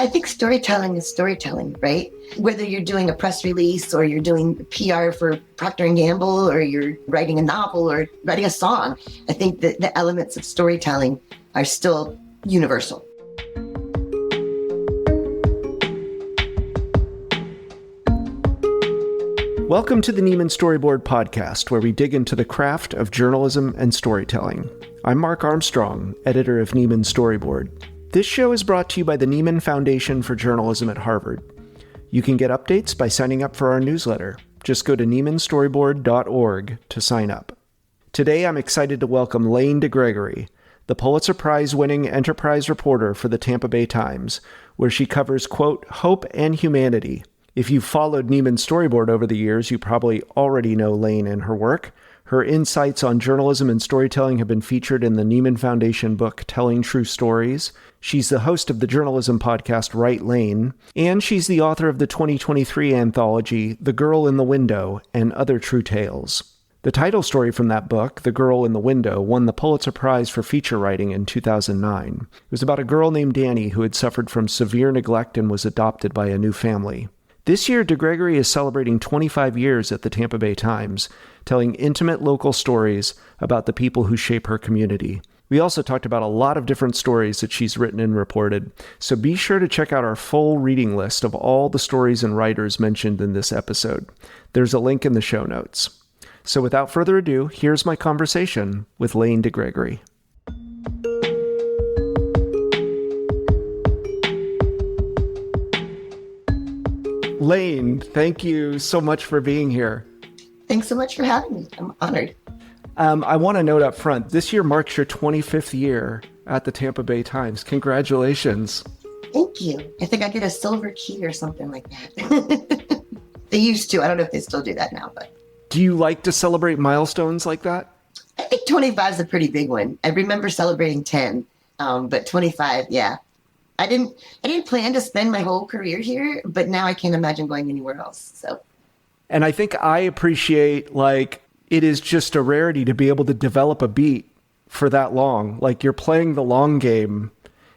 I think storytelling is storytelling, right? Whether you're doing a press release or you're doing PR for Procter & Gamble or you're writing a novel or writing a song, I think that the elements of storytelling are still universal. Welcome to the Nieman Storyboard podcast, where we dig into the craft of journalism and storytelling. I'm Mark Armstrong, editor of Nieman Storyboard. This show is brought to you by the Nieman Foundation for Journalism at Harvard. You can get updates by signing up for our newsletter. Just go to niemanstoryboard.org to sign up. Today, I'm excited to welcome Lane DeGregory, the Pulitzer Prize-winning enterprise reporter for the Tampa Bay Times, where she covers, quote, hope and humanity. If you've followed Nieman Storyboard over the years, you probably already know Lane and her work. Her insights on journalism and storytelling have been featured in the Nieman Foundation book, Telling True Stories. She's the host of the journalism podcast, Right Lane, and she's the author of the 2023 anthology, The Girl in the Window and Other True Tales. The title story from that book, The Girl in the Window, won the Pulitzer Prize for feature writing in 2009. It was about a girl named Danny who had suffered from severe neglect and was adopted by a new family. This year, DeGregory is celebrating 25 years at the Tampa Bay Times, telling intimate local stories about the people who shape her community. We also talked about a lot of different stories that she's written and reported, so be sure to check out our full reading list of all the stories and writers mentioned in this episode. There's a link in the show notes. So without further ado, here's my conversation with Lane DeGregory. Lane, thank you so much for being here. Thanks so much for having me. I'm honored. I want to note up front, this year marks your 25th year at the Tampa Bay Times. Congratulations. Thank you. I think I get a silver key or something like that. They used to. I don't know if they still do that now, but. Do you like to celebrate milestones like that? I think 25 is a pretty big one. I remember celebrating 10, but 25, yeah. I didn't plan to spend my whole career here, but now I can't imagine going anywhere else. So, and I think I appreciate, it is just a rarity to be able to develop a beat for that long. You're playing the long game,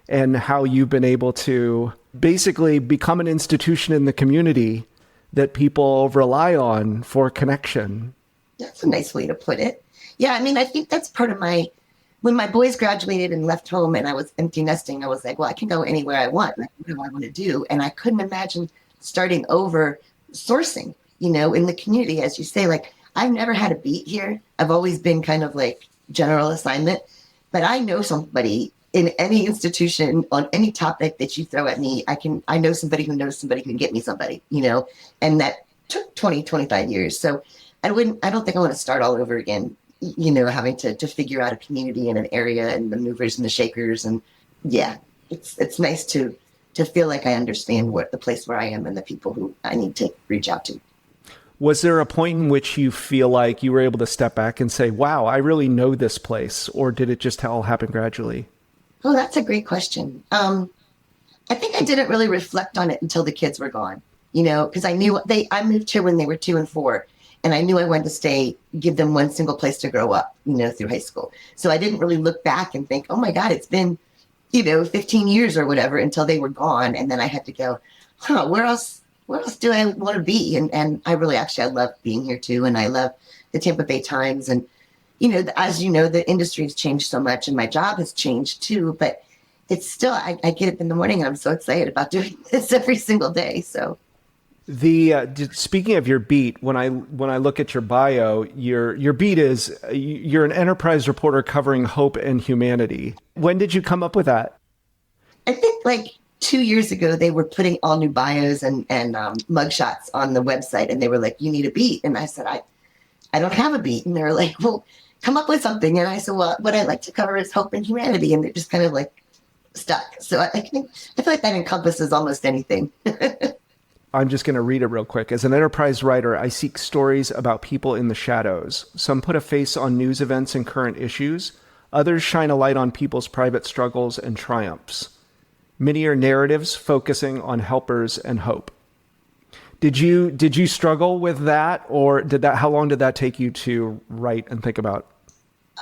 and how you've been able to basically become an institution in the community that people rely on for connection. That's a nice way to put it. Yeah, I mean, I think that's part of when my boys graduated and left home and I was empty nesting, I was like, well, I can go anywhere I want. What do I want to do? And I couldn't imagine starting over sourcing, in the community. As you say, I've never had a beat here. I've always been kind of general assignment, but I know somebody in any institution on any topic that you throw at me. I know somebody who knows somebody who can get me somebody, and that took 20, 25 years. So I don't think I want to start all over again. Having to figure out a community and an area and the movers and the shakers. And yeah, it's nice to feel like I understand the place where I am and the people who I need to reach out to. Was there a point in which you feel like you were able to step back and say, wow, I really know this place? Or did it just all happen gradually? Oh, that's a great question. I think I didn't really reflect on it until the kids were gone, because I knew I moved here when they were 2 and 4. And I knew I wanted to give them one single place to grow up, through high school. So I didn't really look back and think, oh my God, it's been, 15 years or whatever until they were gone. And then I had to go, where else do I want to be? And I really, I love being here too. And I love the Tampa Bay Times. And, as you know, the industry has changed so much and my job has changed too. But it's still, I get up in the morning and I'm so excited about doing this every single day. So. Speaking of your beat, when I look at your bio, your beat is you're an enterprise reporter covering hope and humanity. When did you come up with that? I think 2 years ago they were putting all new bios and mugshots on the website, and they were like, "You need a beat," and I said, "I don't have a beat," and they were like, "Well, come up with something," and I said, "Well, what I like to cover is hope and humanity," and they're just kind of stuck. So I feel like that encompasses almost anything. I'm just going to read it real quick. As an enterprise writer, I seek stories about people in the shadows. Some put a face on news events and current issues. Others shine a light on people's private struggles and triumphs. Many are narratives focusing on helpers and hope. Did you struggle with that, or how long did that take you to write and think about?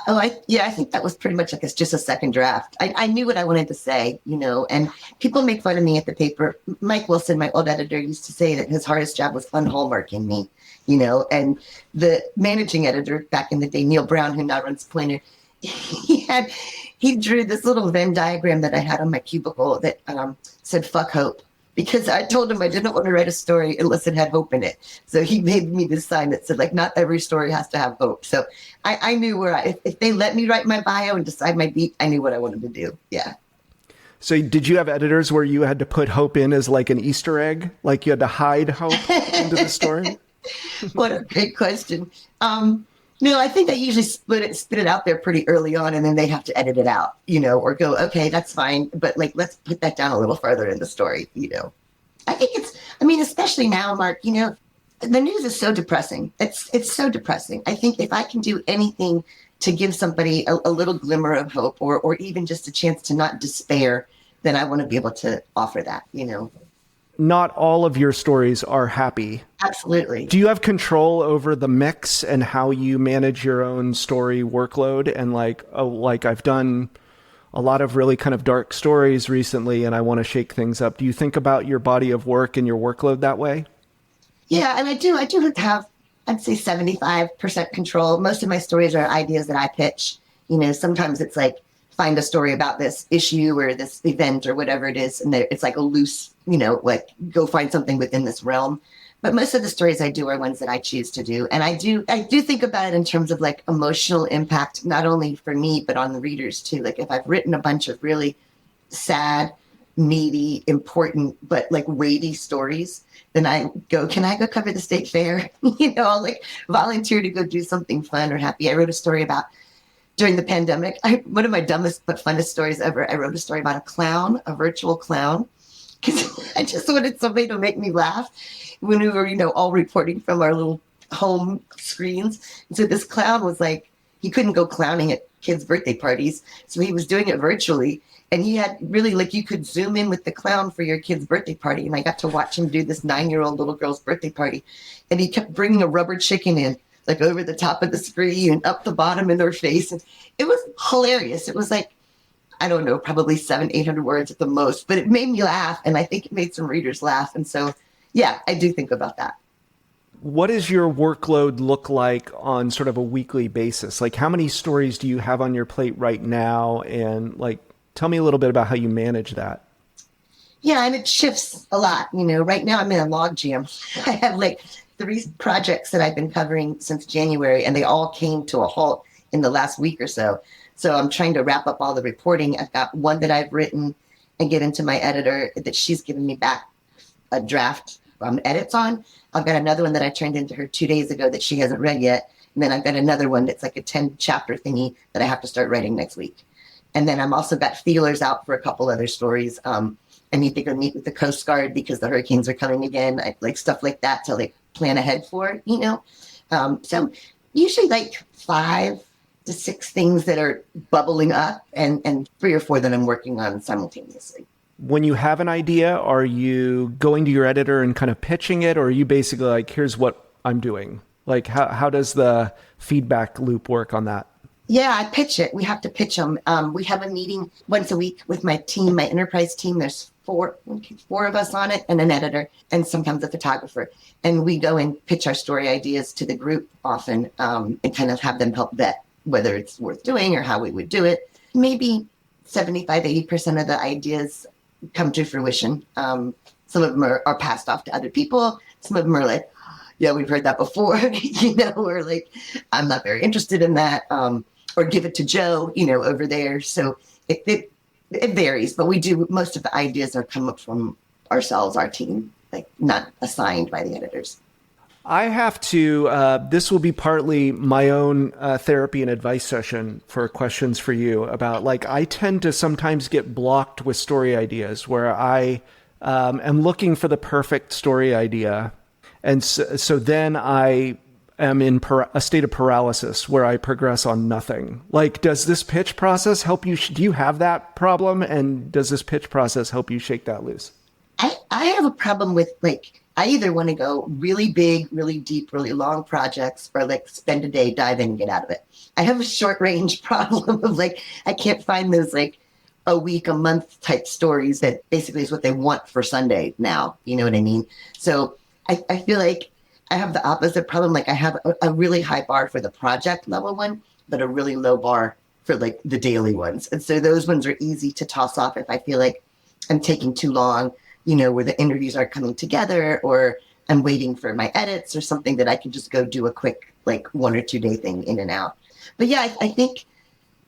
I think that was pretty much like it's just a second draft. I knew what I wanted to say, and people make fun of me at the paper. Mike Wilson, my old editor, used to say that his hardest job was unhallmarking me, and the managing editor back in the day, Neil Brown, who now runs Pointer, he drew this little Venn diagram that I had on my cubicle that said "fuck hope," because I told him I didn't want to write a story unless it had hope in it. So he made me this sign that said, like, not every story has to have hope. So I knew if they let me write my bio and decide my beat, I knew what I wanted to do. Yeah. So did you have editors where you had to put hope in as like an Easter egg? Like you had to hide hope into the story? What a great question. No, I think I usually spit it out there pretty early on, and then they have to edit it out, or go, okay, that's fine, but like, let's put that down a little further in the story, I think especially now, Mark, the news is so depressing. It's so depressing. I think if I can do anything to give somebody a little glimmer of hope, or even just a chance to not despair, then I want to be able to offer that, Not all of your stories are happy. Absolutely. Do you have control over the mix and how you manage your own story workload? And I've done a lot of really kind of dark stories recently and I want to shake things up. Do you think about your body of work and your workload that way? Yeah, and I do have, I'd say 75% control. Most of my stories are ideas that I pitch. Sometimes it's like, find a story about this issue or this event or whatever it is. And it's like a loose, like go find something within this realm. But most of the stories I do are ones that I choose to do. And I do think about it in terms of like emotional impact, not only for me, but on the readers too. Like if I've written a bunch of really sad, meaty, important, but like weighty stories, then I go, can I go cover the state fair? I'll like volunteer to go do something fun or happy. I wrote a story about during the pandemic, one of my dumbest but funnest stories ever, I wrote a story about a virtual clown, because I just wanted somebody to make me laugh when we were, all reporting from our little home screens. And so this clown was like, he couldn't go clowning at kids' birthday parties. So he was doing it virtually. And he had really, like, you could zoom in with the clown for your kid's birthday party. And I got to watch him do this 9-year-old little girl's birthday party. And he kept bringing a rubber chicken in, like over the top of the screen and up the bottom in their face. And it was hilarious. It was like, I don't know, probably 700-800 words at the most, but it made me laugh. And I think it made some readers laugh. And so, yeah, I do think about that. What does your workload look like on sort of a weekly basis? Like how many stories do you have on your plate right now? And like, tell me a little bit about how you manage that. Yeah, and it shifts a lot. Right now I'm in a log jam. I have like 3 projects that I've been covering since January, and they all came to a halt in the last week or so. So I'm trying to wrap up all the reporting. I've got one that I've written and get into my editor that she's given me back a draft edits on. I've got another one that I turned into her 2 days ago that she hasn't read yet. And then I've got another one that's like a 10-chapter thingy that I have to start writing next week. And then I'm also got feelers out for a couple other stories. I need to go meet with the Coast Guard because the hurricanes are coming again. like stuff like that to like plan ahead for, So usually like 5 to 6 things that are bubbling up and 3 or 4 that I'm working on simultaneously. When you have an idea, are you going to your editor and kind of pitching it, or are you basically like, here's what I'm doing? Like, how does the feedback loop work on that? Yeah, I pitch it. We have to pitch them. We have a meeting once a week with my team, my enterprise team. There's 4 of us on it and an editor and sometimes a photographer. And we go and pitch our story ideas to the group often and kind of have them help vet whether it's worth doing or how we would do it. Maybe 75-80% of the ideas come to fruition. Some of them are passed off to other people. Some of them are like, yeah, we've heard that before, or like, I'm not very interested in that, or give it to Joe, over there. So it varies, but we do, most of the ideas are come up from ourselves, our team, like not assigned by the editors. I have to, this will be partly my own therapy and advice session for questions for you about, like, I tend to sometimes get blocked with story ideas where I am looking for the perfect story idea. And so then I am in a state of paralysis where I progress on nothing. Like, does this pitch process help you? Do you have that problem? And does this pitch process help you shake that loose? I I have a problem with like, I either want to go really big, really deep, really long projects or like spend a day, dive in and get out of it. I have a short range problem of like, I can't find those like a week, a month type stories that basically is what they want for Sunday now. You know what I mean? So I feel like I have the opposite problem. Like I have a really high bar for the project level one, but a really low bar for like the daily ones. And so those ones are easy to toss off if I feel like I'm taking too long, where the interviews are coming together or I'm waiting for my edits or something that I can just go do a quick, like 1 or 2 day thing in and out. But yeah, I think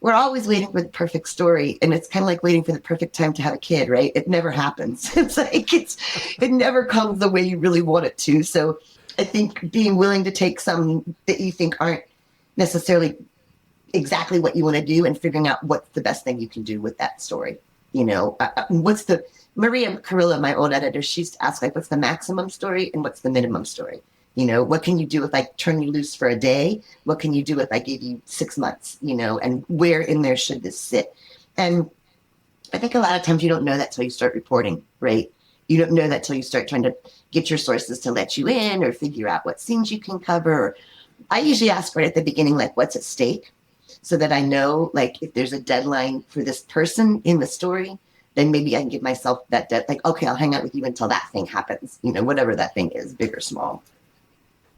we're always waiting for the perfect story. And it's kind of like waiting for the perfect time to have a kid, right? It never happens. It never comes the way you really want it to. So I think being willing to take some that you think aren't necessarily exactly what you want to do and figuring out what's the best thing you can do with that story. Maria Carrillo, my old editor, she used to ask like, what's the maximum story and what's the minimum story? What can you do if I turn you loose for a day? What can you do if I give you 6 months, and where in there should this sit? And I think a lot of times you don't know that till you start reporting, right? You don't know that till you start trying to get your sources to let you in or figure out what scenes you can cover. I usually ask right at the beginning, like, what's at stake? So that I know, like, if there's a deadline for this person in the story, then maybe I can give myself that like, okay, I'll hang out with you until that thing happens, whatever that thing is, big or small.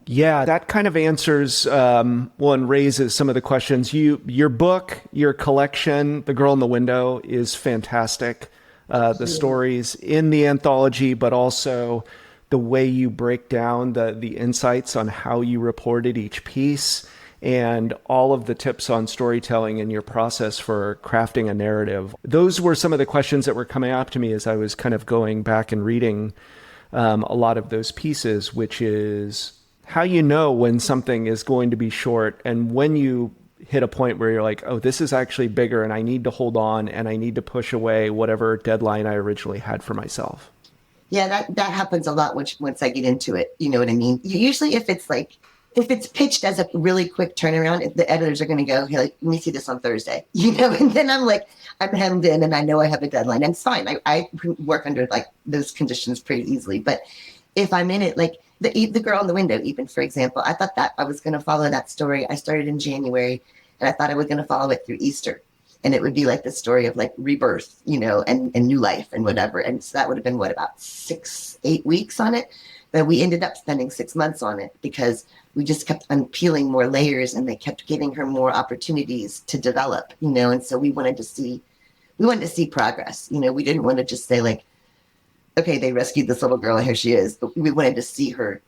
Yeah, that kind of answers and raises some of the questions. Your book, your collection, The Girl in the Window, is fantastic. The stories in the anthology, but also the way you break down the insights on how you reported each piece and all of the tips on storytelling and your process for crafting a narrative. Those were some of the questions that were coming up to me as I was kind of going back and reading a lot of those pieces, which is how you know when something is going to be short and when you hit a point where you're like, oh, this is actually bigger and I need to hold on and I need to push away whatever deadline I originally had for myself. Yeah, that happens a lot once I get into it. You know what I mean? Usually if it's pitched as a really quick turnaround, the editors are going to go, hey, like, let me see this on Thursday, and then I'm like, I'm hemmed in and I know I have a deadline and it's fine. I work under like those conditions pretty easily. But if I'm in it, like the Girl in the Window, even for example, I thought that I was going to follow that story. I started in January and I thought I was going to follow it through Easter. And it would be like the story of like rebirth, and new life and whatever. And so that would have been about 6-8 weeks on it. But we ended up spending 6 months on it because we just kept unpeeling more layers and they kept giving her more opportunities to develop, and so we wanted to see progress. We didn't want to just say like, okay, they rescued this little girl, here she is. But we wanted to see her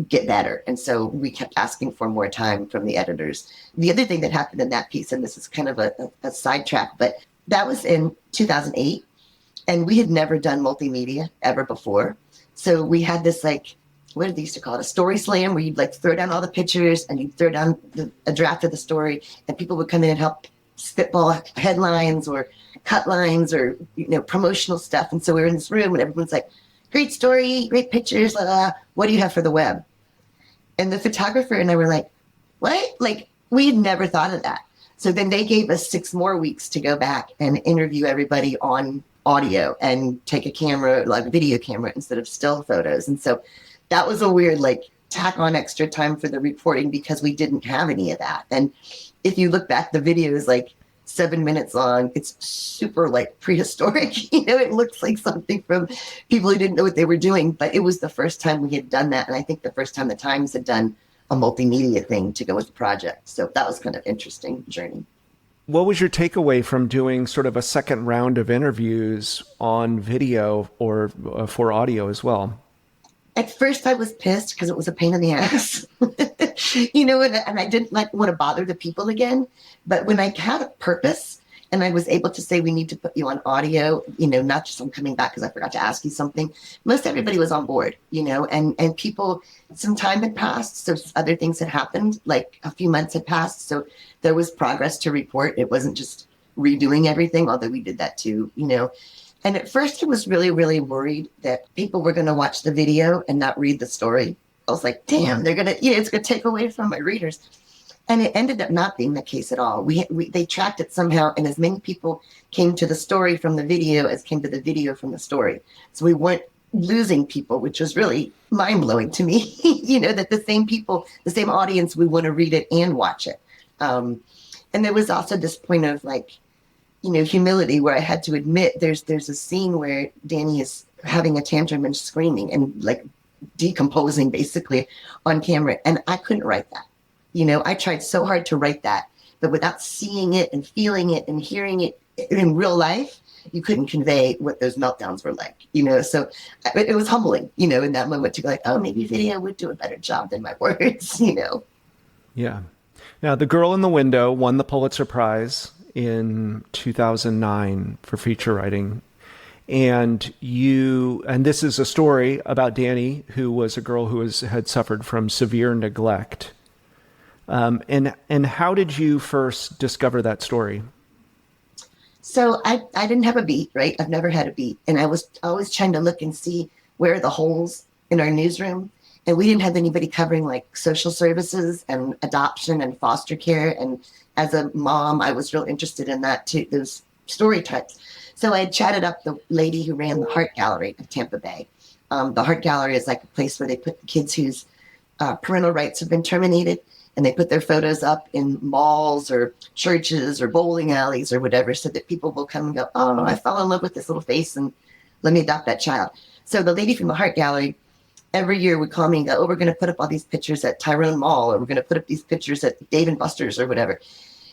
get better. And so we kept asking for more time from the editors. The other thing that happened in that piece, and this is kind of a sidetrack, but that was in 2008. And we had never done multimedia ever before. So we had this like, what did they used to call it? A story slam where you'd like throw down all the pictures and you'd throw down a draft of the story and people would come in and help spitball headlines or cut lines or, promotional stuff. And so we were in this room and everyone's like, great story, great pictures, blah, blah. What do you have for the web? And the photographer and I were like, what? Like, we had never thought of that. So then they gave us 6 more weeks to go back and interview everybody on audio and take a camera, like a video camera instead of still photos. And so that was a weird, like, tack on extra time for the reporting because we didn't have any of that. And if you look back, the video is like 7 minutes long. It's super like prehistoric. It looks like something from people who didn't know what they were doing. But it was the first time we had done that. And I think the first time the Times had done a multimedia thing to go with the project. So that was kind of interesting journey. What was your takeaway from doing sort of a second round of interviews on video or for audio as well? At first I was pissed because it was a pain in the ass, and I didn't want to bother the people again. But when I had a purpose and I was able to say, we need to put you on audio, not just I'm coming back because I forgot to ask you something. Most everybody was on board, and people, some time had passed. So other things had happened, like a few months had passed. So there was progress to report. It wasn't just redoing everything, although we did that too, And at first I was really, really worried that people were going to watch the video and not read the story. I was like, damn, they're going to, it's going to take away from my readers. And it ended up not being the case at all. They tracked it somehow. And as many people came to the story from the video as came to the video from the story. So we weren't losing people, which was really mind blowing to me, that the same people, the same audience would want to read it and watch it. And there was also this point of like, humility where I had to admit there's a scene where Danny is having a tantrum and screaming and like decomposing basically on camera. And I couldn't write that. I tried so hard to write that, but without seeing it and feeling it and hearing it in real life, you couldn't convey what those meltdowns were like, so it was humbling, in that moment to go like, oh, maybe video would do a better job than my words, Yeah. Now, The Girl in the Window won the Pulitzer Prize in 2009 for feature writing. And this is a story about Danny, who was a girl who had suffered from severe neglect. And how did you first discover that story? So I didn't have a beat, right? I've never had a beat. And I was always trying to look and see where are the holes in our newsroom. And we didn't have anybody covering like social services and adoption and foster care. And as a mom, I was real interested in that too, those story types. So I had chatted up the lady who ran the Heart Gallery of Tampa Bay. The Heart Gallery is like a place where they put kids whose parental rights have been terminated, and they put their photos up in malls or churches or bowling alleys or whatever, so that people will come and go, oh, I fell in love with this little face and let me adopt that child. So the lady from the Heart Gallery every year would call me and go, oh, we're going to put up all these pictures at Tyrone Mall, or we're going to put up these pictures at Dave & Buster's or whatever.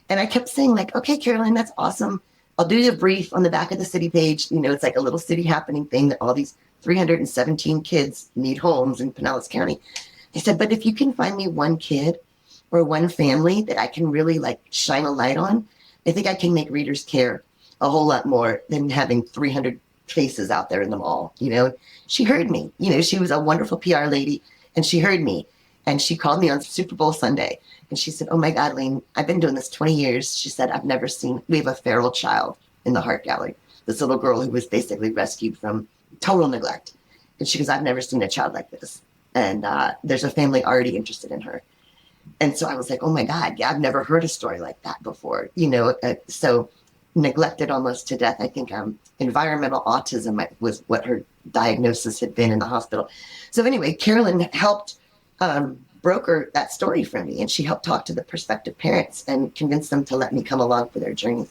And I kept saying like, okay, Caroline, that's awesome. I'll do a brief on the back of the city page. It's like a little city happening thing that all these 317 kids need homes in Pinellas County. I said, but if you can find me one kid or one family that I can really like shine a light on, I think I can make readers care a whole lot more than having 300 faces out there in the mall. She heard me. She was a wonderful PR lady, and she heard me, and she called me on Super Bowl Sunday, and she said, oh my God, Lane, I've been doing this 20 years. She said, we have a feral child in the Heart Gallery, this little girl who was basically rescued from total neglect. And she goes, I've never seen a child like this. And there's a family already interested in her. And so I was like, oh my God, yeah, I've never heard a story like that before. So neglected almost to death. I think environmental autism was what her diagnosis had been in the hospital. So anyway, Carolyn helped broker that story for me, and she helped talk to the prospective parents and convince them to let me come along for their journey.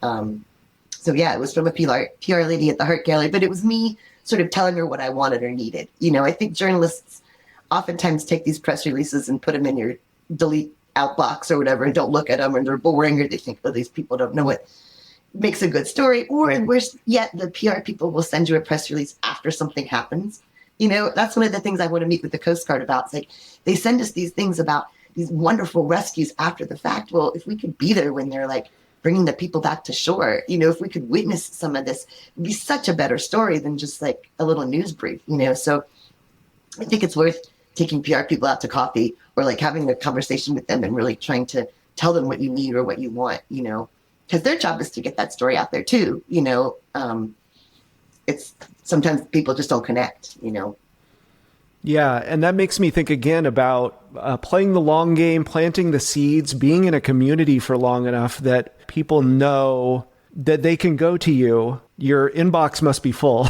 So yeah, it was from a PR lady at the Heart Gallery, but it was me sort of telling her what I wanted or needed. I think journalists oftentimes take these press releases and put them in your delete out box or whatever and don't look at them, and they're boring, or they think, oh, these people don't know what makes a good story. Or, and worse yet, the PR people will send you a press release after something happens. That's one of the things I want to meet with the Coast Guard about. It's like they send us these things about these wonderful rescues after the fact. Well, if we could be there when they're like bringing the people back to shore, if we could witness some of this, it'd be such a better story than just like a little news brief, So I think it's worth taking PR people out to coffee or like having a conversation with them and really trying to tell them what you need or what you want, because their job is to get that story out there too. It's sometimes people just don't connect, Yeah. And that makes me think again about playing the long game, planting the seeds, being in a community for long enough that people know that they can go to you. Your inbox must be full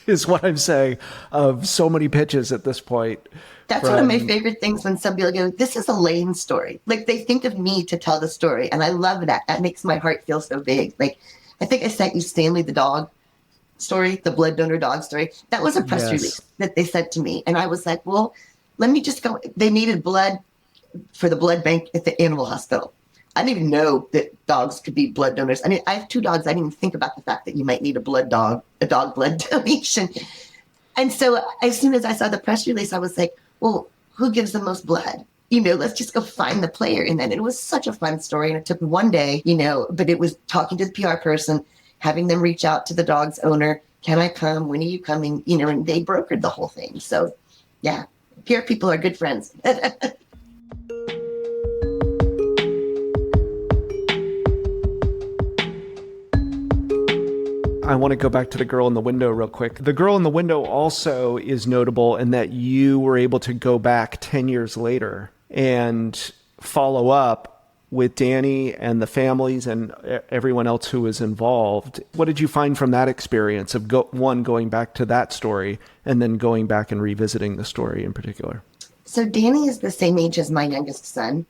is what I'm saying, of so many pitches at this point. That's one of my favorite things when somebody will go, this is a Lane story. Like they think of me to tell the story. And I love that. That makes my heart feel so big. Like I think I sent you Stanley the dog story, the blood donor dog story. That was a press release that they sent to me. And I was like, well, let me just go. They needed blood for the blood bank at the animal hospital. I didn't even know that dogs could be blood donors. I mean, I have 2 dogs. I didn't even think about the fact that you might need a dog blood donation. And so as soon as I saw the press release, I was like, well, who gives the most blood? Let's just go find the player in that. And it was such a fun story. And it took one day, but it was talking to the PR person, having them reach out to the dog's owner. Can I come? When are you coming? And they brokered the whole thing. So yeah, PR people are good friends. I want to go back to The Girl in the Window real quick. The Girl in the Window also is notable in that you were able to go back 10 years later and follow up with Danny and the families and everyone else who was involved. What did you find from that experience of going back to that story and then going back and revisiting the story in particular? So Danny is the same age as my youngest son.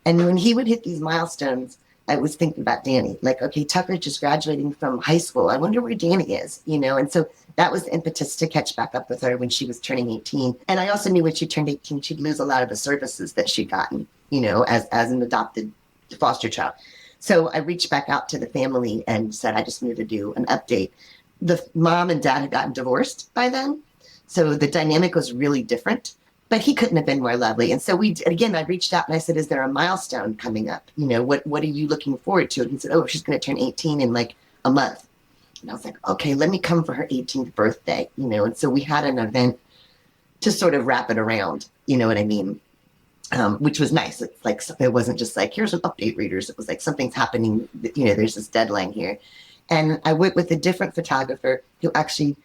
And when he would hit these milestones, I was thinking about Danny, like, okay, Tucker just graduating from high school. I wonder where Danny is, And so that was the impetus to catch back up with her when she was turning 18. And I also knew when she turned 18, she'd lose a lot of the services that she'd gotten, as an adopted foster child. So I reached back out to the family and said, I just need to do an update. The mom and dad had gotten divorced by then. So the dynamic was really different. But he couldn't have been more lovely. And so I reached out and I said, is there a milestone coming up? What are you looking forward to? And he said, oh, she's going to turn 18 in like a month. And I was like, okay, let me come for her 18th birthday, And so we had an event to sort of wrap it around, you know what I mean? Which was nice. It's like, it wasn't just like, here's an update, readers. It was like, something's happening, there's this deadline here. And I went with a different photographer who actually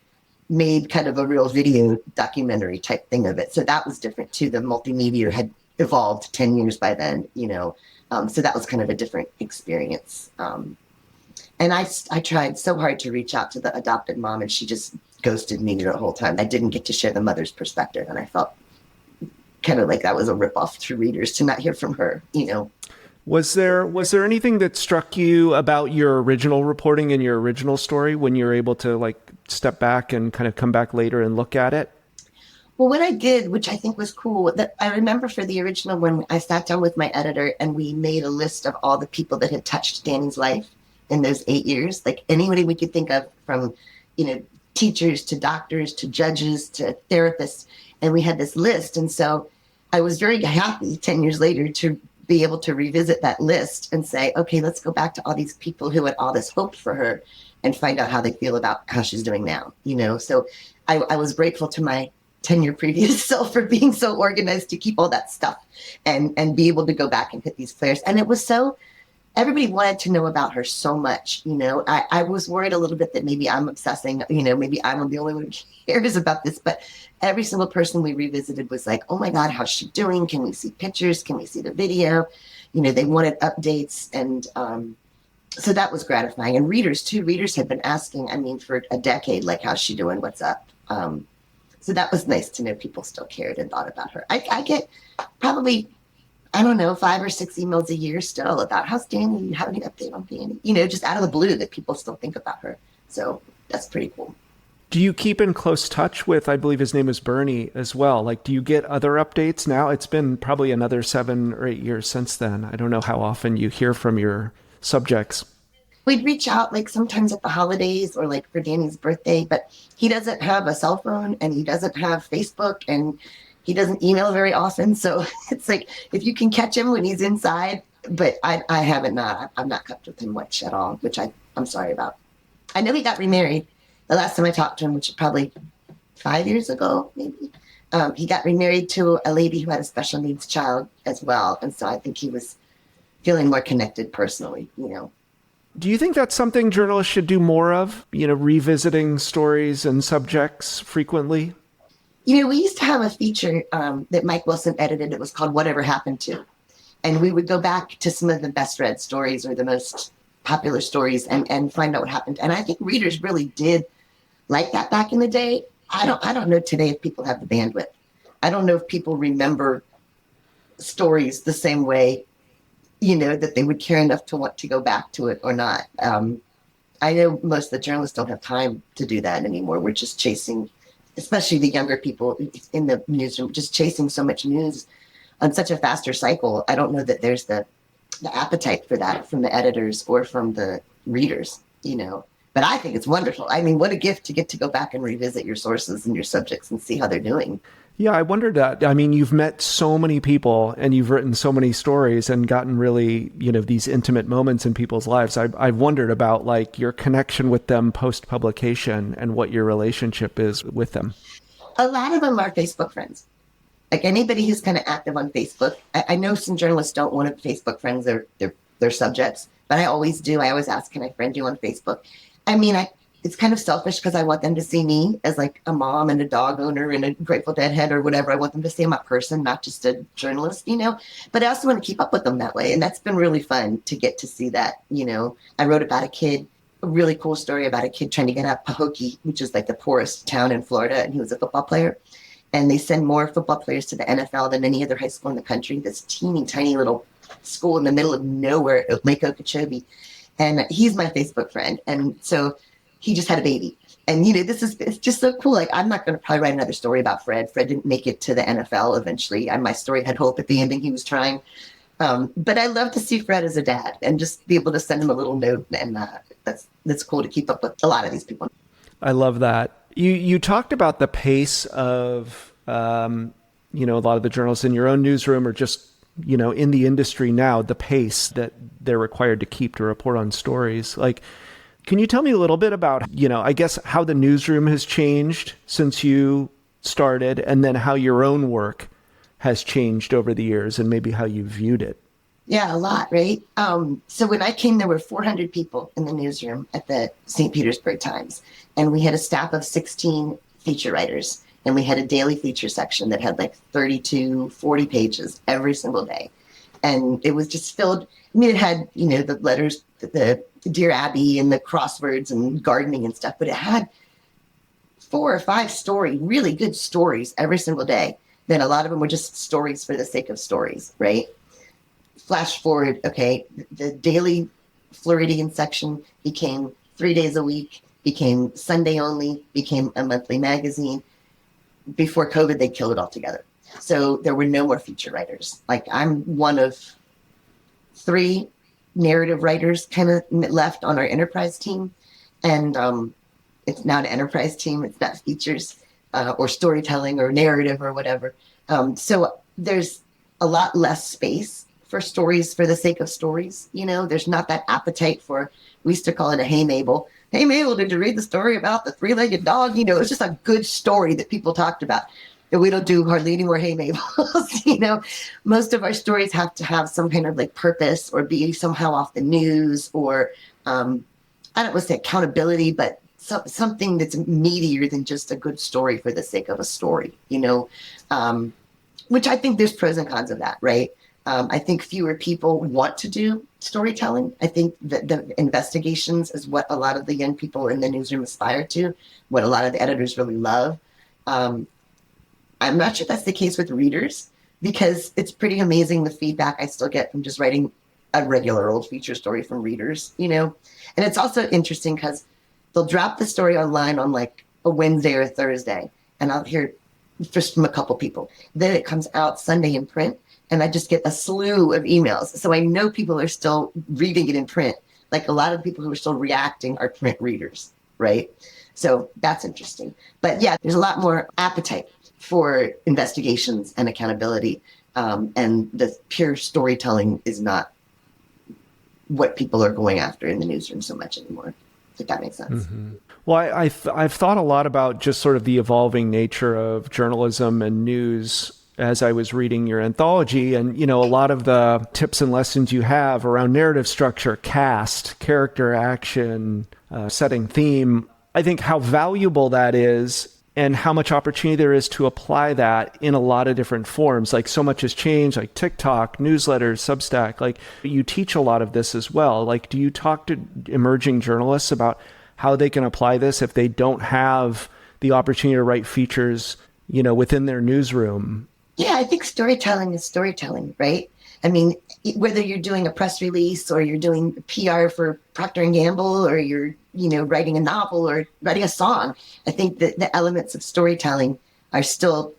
made kind of a real video documentary type thing of it. So that was different too. The multimedia had evolved 10 years by then, so that was kind of a different experience. And I tried so hard to reach out to the adopted mom and she just ghosted me the whole time. I didn't get to share the mother's perspective. And I felt kind of like that was a ripoff to readers to not hear from her, Was there anything that struck you about your original reporting and your original story when you were able to like step back and kind of come back later and look at it? Well, what I did, which I think was cool, that I remember for the original when I sat down with my editor and we made a list of all the people that had touched Danny's life in those 8 years, like anybody we could think of from, teachers to doctors to judges to therapists. And we had this list. And so I was very happy 10 years later to be able to revisit that list and say, okay, let's go back to all these people who had all this hope for her and find out how they feel about how she's doing now, So I was grateful to my 10-year previous self for being so organized to keep all that stuff and be able to go back and hit these flares. And it was so, everybody wanted to know about her so much, I was worried a little bit that maybe I'm obsessing, maybe I'm the only one who cares about this, but every single person we revisited was like, oh my God, how's she doing? Can we see pictures? Can we see the video? They wanted updates. And so that was gratifying. And readers had been asking, for a decade, like, how's she doing? What's up? So that was nice to know people still cared and thought about her. I get probably, 5 or 6 emails a year still about how's Danny? You have any update on Danny? Just out of the blue that people still think about her. So that's pretty cool. Do you keep in close touch with, I believe his name is Bernie as well? Like, do you get other updates now? It's been probably another 7 or 8 years since then. I don't know how often you hear from your subjects. We'd reach out like sometimes at the holidays or like for Danny's birthday, but he doesn't have a cell phone and he doesn't have Facebook and he doesn't email very often. So it's like, if you can catch him when he's inside, but I haven't not. I've not kept with him much at all, which I'm sorry about. I know he got remarried. The last time I talked to him, which is probably 5 years ago, maybe, he got remarried to a lady who had a special needs child as well. And so I think he was feeling more connected personally, Do you think that's something journalists should do more of, revisiting stories and subjects frequently? We used to have a feature that Mike Wilson edited. It was called Whatever Happened To. And we would go back to some of the best read stories or the most popular stories and find out what happened. And I think readers really did like that back in the day. I don't know today if people have the bandwidth. I don't know if people remember stories the same way, that they would care enough to want to go back to it or not. I know most of the journalists don't have time to do that anymore. We're just chasing, especially the younger people in the newsroom, just chasing so much news on such a faster cycle. I don't know that there's the appetite for that from the editors or from the readers, But I think it's wonderful. What a gift to get to go back and revisit your sources and your subjects and see how they're doing. Yeah, I wondered that. You've met so many people and you've written so many stories and gotten really, these intimate moments in people's lives. I've wondered about like your connection with them post-publication and what your relationship is with them. A lot of them are Facebook friends. Like anybody who's kind of active on Facebook. I know some journalists don't want to Facebook friends their subjects, but I always do. I always ask, can I friend you on Facebook? it's kind of selfish because I want them to see me as like a mom and a dog owner and a Grateful Dead head or whatever. I want them to see I'm a person, not just a journalist, but I also want to keep up with them that way. And that's been really fun to get to see that. I wrote about a really cool story about a kid trying to get out of Pahokee, which is like the poorest town in Florida. And he was a football player. And they send more football players to the NFL than any other high school in the country. This teeny tiny little school in the middle of nowhere, Lake Okeechobee. And he's my Facebook friend. And so he just had a baby. And, it's just so cool. Like, I'm not going to probably write another story about Fred. Fred didn't make it to the NFL eventually. My story had hope at the ending. He was trying. But I love to see Fred as a dad and just be able to send him a little note. And that's cool to keep up with a lot of these people. I love that. You talked about the pace of, a lot of the journalists in your own newsroom or just, in the industry now, the pace that they're required to keep to report on stories. Like, can you tell me a little bit about, I guess how the newsroom has changed since you started and then how your own work has changed over the years and maybe how you viewed it? Yeah, a lot, right? So when I came, there were 400 people in the newsroom at the St. Petersburg Times, and we had a staff of 16 feature writers, and we had a daily feature section that had like 32, 40 pages every single day. And it was just filled. It had, the letters, the Dear Abby and the crosswords and gardening and stuff, but it had 4 or 5 really good stories every single day. Then a lot of them were just stories for the sake of stories, right? Flash forward, okay, the daily Floridian section became 3 days a week, became Sunday only, became a monthly magazine. Before COVID, they killed it altogether. So there were no more feature writers. Like, I'm one of 3 narrative writers kind of left on our enterprise team. And it's not an enterprise team. It's not features or storytelling or narrative or whatever. So there's a lot less space for stories for the sake of stories. There's not that appetite for, we used to call it a hey Mabel. Hey Mabel, did you read the story about the 3-legged dog? It's just a good story that people talked about. And we don't do hardly any more hey Mabels. Most of our stories have to have some kind of like purpose or be somehow off the news or I don't want to say accountability, but something that's meatier than just a good story for the sake of a story, which I think there's pros and cons of that, right? I think fewer people want to do storytelling. I think that the investigations is what a lot of the young people in the newsroom aspire to, what a lot of the editors really love. I'm not sure that's the case with readers because it's pretty amazing the feedback I still get from just writing a regular old feature story from readers, And it's also interesting because they'll drop the story online on like a Wednesday or a Thursday, and I'll hear just from a couple people. Then it comes out Sunday in print, and I just get a slew of emails. So I know people are still reading it in print. Like a lot of the people who are still reacting are print readers, right? So that's interesting. But yeah, there's a lot more appetite for investigations and accountability. And the pure storytelling is not what people are going after in the newsroom so much anymore, if that makes sense. Mm-hmm. Well, I've thought a lot about just sort of the evolving nature of journalism and news as I was reading your anthology. And, a lot of the tips and lessons you have around narrative structure, cast, character, action, setting theme, I think how valuable that is and how much opportunity there is to apply that in a lot of different forms. Like so much has changed, like TikTok, newsletters, Substack, like you teach a lot of this as well. Like, do you talk to emerging journalists about how they can apply this if they don't have the opportunity to write features, within their newsroom? Yeah, I think storytelling is storytelling, right? I mean, whether you're doing a press release or you're doing PR for Procter & Gamble or you're, writing a novel or writing a song, I think that the elements of storytelling are still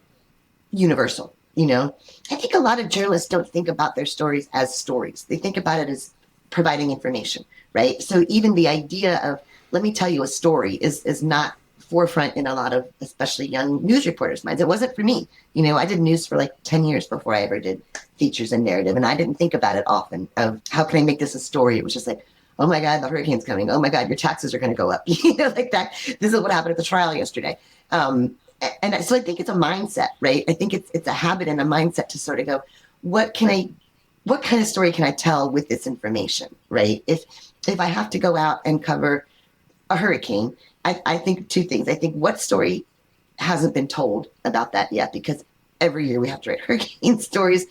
universal, I think a lot of journalists don't think about their stories as stories. They think about it as providing information, right? So even the idea of, let me tell you a story is not forefront in a lot of, especially young news reporters' minds. It wasn't for me. I did news for like 10 years before I ever did features and narrative. And I didn't think about it often of how can I make this a story? It was just like, oh my God, the hurricane's coming. Oh my God, your taxes are going to go up. Like that. This is what happened at the trial yesterday. And so I think it's a mindset, right? I think it's a habit and a mindset to sort of go, what kind of story can I tell with this information, right? If I have to go out and cover a hurricane I think two things. I think what story hasn't been told about that yet, because every year we have to write hurricane stories.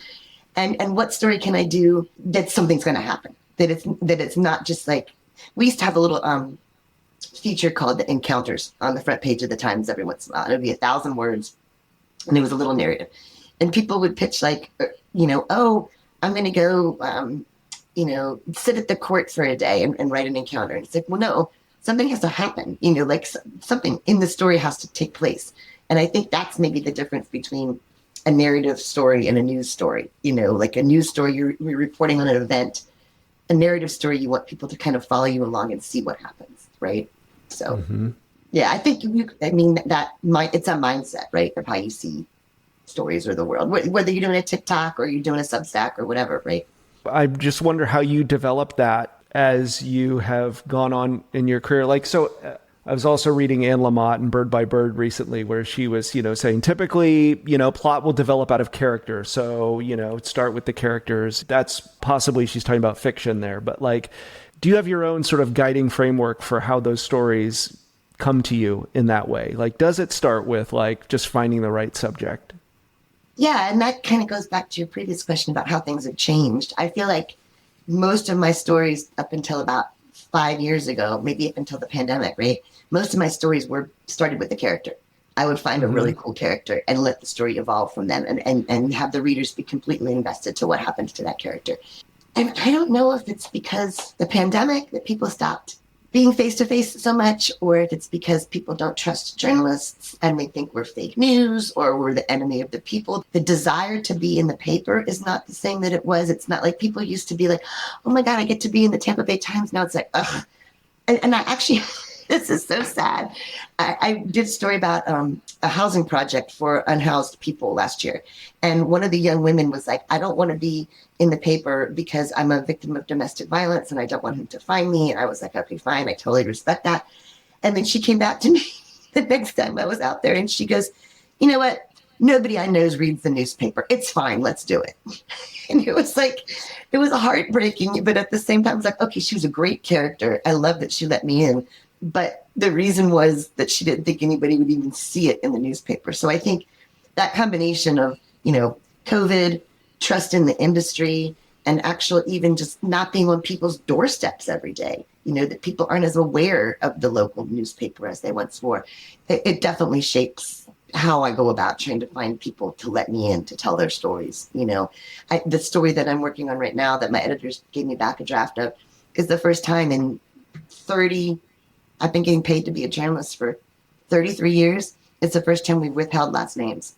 And what story can I do that something's going to happen? That it's not just like, we used to have a little feature called the Encounters on the front page of the Times every once in a while. It would be 1,000 words, and it was a little narrative. And people would pitch like, oh, I'm going to go, sit at the court for a day and write an encounter. And it's like, well, no, something has to happen. Like something in the story has to take place. And I think that's maybe the difference between a narrative story and a news story. Like a news story, you're reporting on an event. A narrative story, you want people to kind of follow you along and see what happens, right? So, yeah, I think it's a mindset, right, of how you see stories or the world, whether you're doing a TikTok or you're doing a Substack or whatever, right? I just wonder how you developed that as you have gone on in your career. I was also reading Anne Lamott and Bird by Bird recently, where she was, saying typically, plot will develop out of character. So, start with the characters. That's possibly, she's talking about fiction there. But do you have your own sort of guiding framework for how those stories come to you in that way? Does it start with just finding the right subject? Yeah. And that kind of goes back to your previous question about how things have changed. I feel like most of my stories up until about 5 years ago, maybe up until the pandemic, right? Most of my stories were started with the character. I would find a really cool character and let the story evolve from them and have the readers be completely invested to what happens to that character. And I don't know if it's because the pandemic that people stopped being face-to-face so much, or if it's because people don't trust journalists and they think we're fake news or we're the enemy of the people. The desire to be in the paper is not the same that it was. It's not like people used to be like, oh my God, I get to be in the Tampa Bay Times. Now it's like, ugh. And I actually, this is so sad. I did a story about a housing project for unhoused people last year. And one of the young women was like, I don't want to be in the paper because I'm a victim of domestic violence and I don't want him to find me. And I was like, okay, fine. I totally respect that. And then she came back to me the next time I was out there and she goes, you know what? Nobody I know reads the newspaper. It's fine. Let's do it. And it was heartbreaking. But at the same time, I was like, okay, she was a great character. I love that she let me in. But the reason was that she didn't think anybody would even see it in the newspaper. So I think that combination of, COVID, trust in the industry, and actual even just not being on people's doorsteps every day, that people aren't as aware of the local newspaper as they once were. It definitely shapes how I go about trying to find people to let me in to tell their stories. The story that I'm working on right now that my editors gave me back a draft of is the first time in I've been getting paid to be a journalist for 33 years. It's the first time we've withheld last names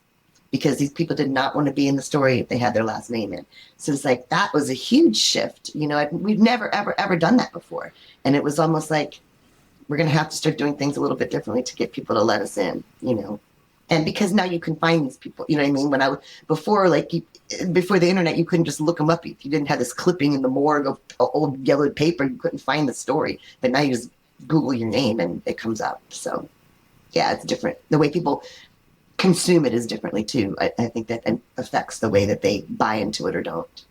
because these people did not want to be in the story if they had their last name in. So it's like, that was a huge shift. We've never, ever, ever done that before. And it was almost like, we're going to have to start doing things a little bit differently to get people to let us in, And because now you can find these people, you know what I mean? Before the internet, you couldn't just look them up. If you didn't have this clipping in the morgue of old yellowed paper, you couldn't find the story. But now you just Google your name and it comes up. So yeah, it's different. The way people consume it is differently too. I think that affects the way that they buy into it or don't.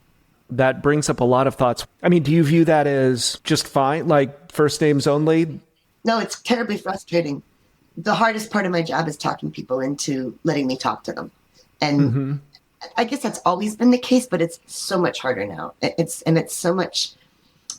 That brings up a lot of thoughts. I mean, do you view that as just fine, like first names only? No, it's terribly frustrating. The hardest part of my job is talking people into letting me talk to them. And I guess that's always been the case, but it's so much harder now. It's so much,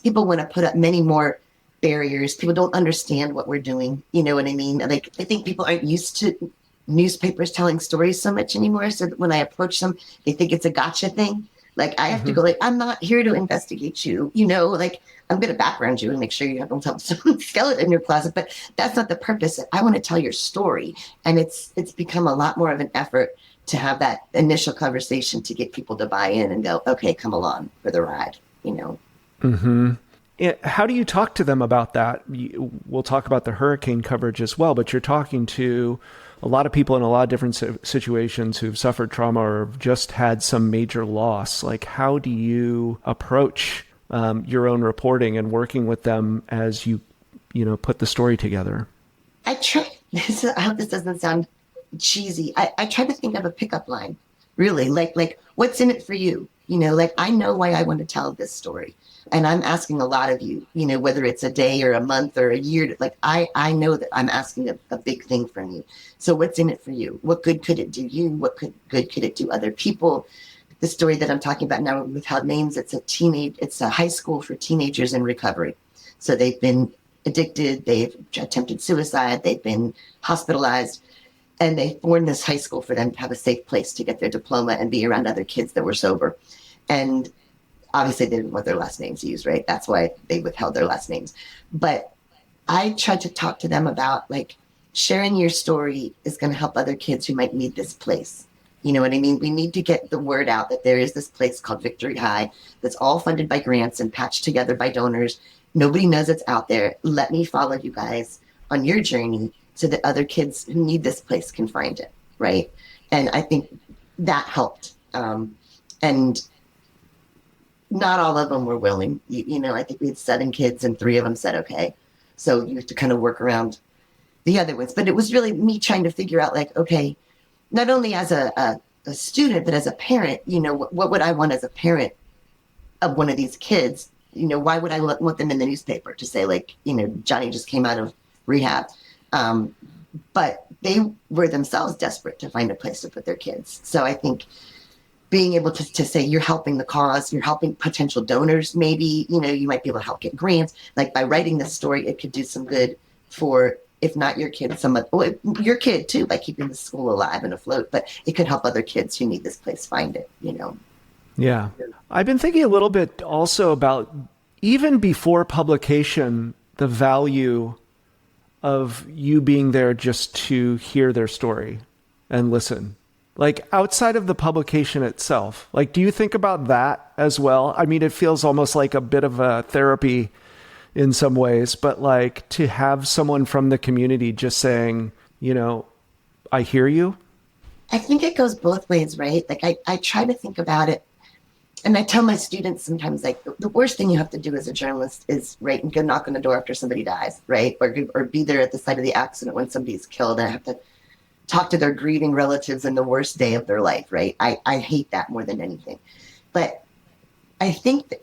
people want to put up many more barriers. People don't understand what we're doing. You know what I mean? I think people aren't used to newspapers telling stories so much anymore. So that when I approach them, they think it's a gotcha thing. I have to go I'm not here to investigate you. I'm going to background you and make sure you don't have some skeleton in your closet, but that's not the purpose. I want to tell your story. And it's become a lot more of an effort to have that initial conversation to get people to buy in and go, okay, come along for the ride, How do you talk to them about that? We'll talk about the hurricane coverage as well, but you're talking to a lot of people in a lot of different situations who've suffered trauma or just had some major loss. How do you approach your own reporting and working with them as you put the story together? I try. I hope this doesn't sound cheesy. I try to think of a pickup line, really, like what's in it for you? Like I know why I want to tell this story. And I'm asking a lot of you, whether it's a day or a month or a year, like I know that I'm asking a big thing from you. So what's in it for you? What good could it do you? Good could it do other people? The story that I'm talking about now without names, it's a high school for teenagers in recovery. So they've been addicted, they've attempted suicide, they've been hospitalized, and they formed this high school for them to have a safe place to get their diploma and be around other kids that were sober. And obviously they didn't want their last names used, right? That's why they withheld their last names. But I tried to talk to them about like sharing your story is going to help other kids who might need this place. You know what I mean? We need to get the word out that there is this place called Victory High that's all funded by grants and patched together by donors. Nobody knows it's out there. Let me follow you guys on your journey so that other kids who need this place can find it, right? And I think that helped. And not all of them were willing. I think we had 7 kids and 3 of them said, okay. So you have to kind of work around the other ones. But it was really me trying to figure out like, okay, not only as a student, but as a parent, what would I want as a parent of one of these kids? Why would I want them in the newspaper to say like, Johnny just came out of rehab. But they were themselves desperate to find a place to put their kids. So I think being able to say you're helping the cause, you're helping potential donors, maybe, you might be able to help get grants. Like by writing this story, it could do some good for, if not your kid, your kid too, by keeping the school alive and afloat, but it could help other kids who need this place find it, Yeah. I've been thinking a little bit also about, even before publication, the value of you being there just to hear their story and listen. Like outside of the publication itself, like, do you think about that as well? I mean, it feels almost like a bit of a therapy in some ways, but like to have someone from the community just saying, I hear you. I think it goes both ways, right? Like I try to think about it. And I tell my students sometimes, like, the worst thing you have to do as a journalist is write and go knock on the door after somebody dies, right? Or be there at the site of the accident when somebody's killed. And I have to talk to their grieving relatives in the worst day of their life, right? I hate that more than anything. But I think that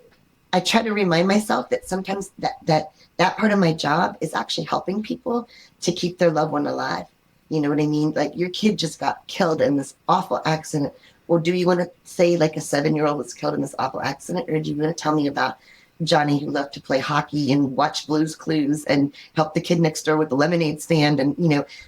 I try to remind myself that sometimes that part of my job is actually helping people to keep their loved one alive. You know what I mean? Like your kid just got killed in this awful accident. Or do you want to say like a 7-year-old was killed in this awful accident? Or do you want to tell me about Johnny who loved to play hockey and watch Blue's Clues and help the kid next door with the lemonade stand and,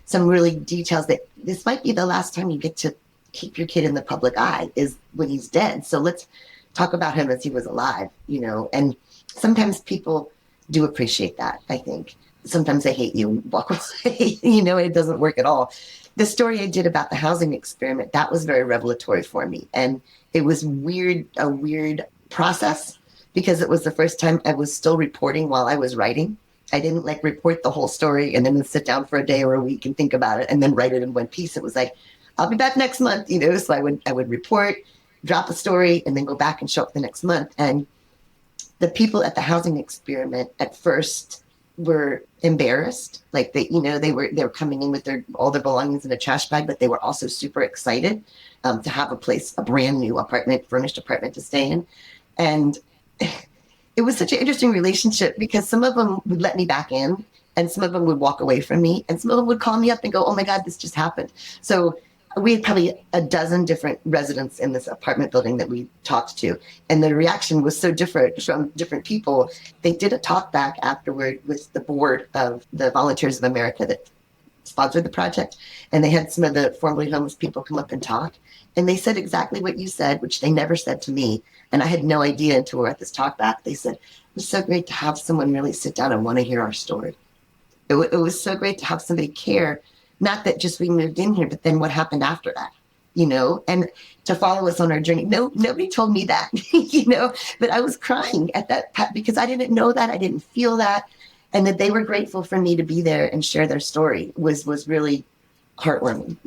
some really details that this might be the last time you get to keep your kid in the public eye is when he's dead. So let's talk about him as he was alive, and sometimes people do appreciate that. I think sometimes they hate you and walk away, it doesn't work at all. The story I did about the housing experiment, that was very revelatory for me. And it was a weird process because it was the first time I was still reporting while I was writing. I didn't like report the whole story and then sit down for a day or a week and think about it and then write it in one piece. It was like, I'll be back next month, so I would report, drop a story, and then go back and show up the next month. And the people at the housing experiment at first were embarrassed. Like they were coming in with all their belongings in a trash bag, but they were also super excited to have a brand new furnished apartment to stay in. And it was such an interesting relationship because some of them would let me back in and some of them would walk away from me and some of them would call me up and go, oh my God, this just happened. So we had probably a dozen different residents in this apartment building that we talked to. And the reaction was so different from different people. They did a talk back afterward with the board of the Volunteers of America that sponsored the project. And they had some of the formerly homeless people come up and talk. And they said exactly what you said, which they never said to me. And I had no idea until we were at this talk back. They said, it was so great to have someone really sit down and want to hear our story. It was so great to have somebody care. Not that just we moved in here, but then what happened after that, and to follow us on our journey. No, nobody told me that, but I was crying at that because I didn't know that. I didn't feel that. And that they were grateful for me to be there and share their story was really heartwarming,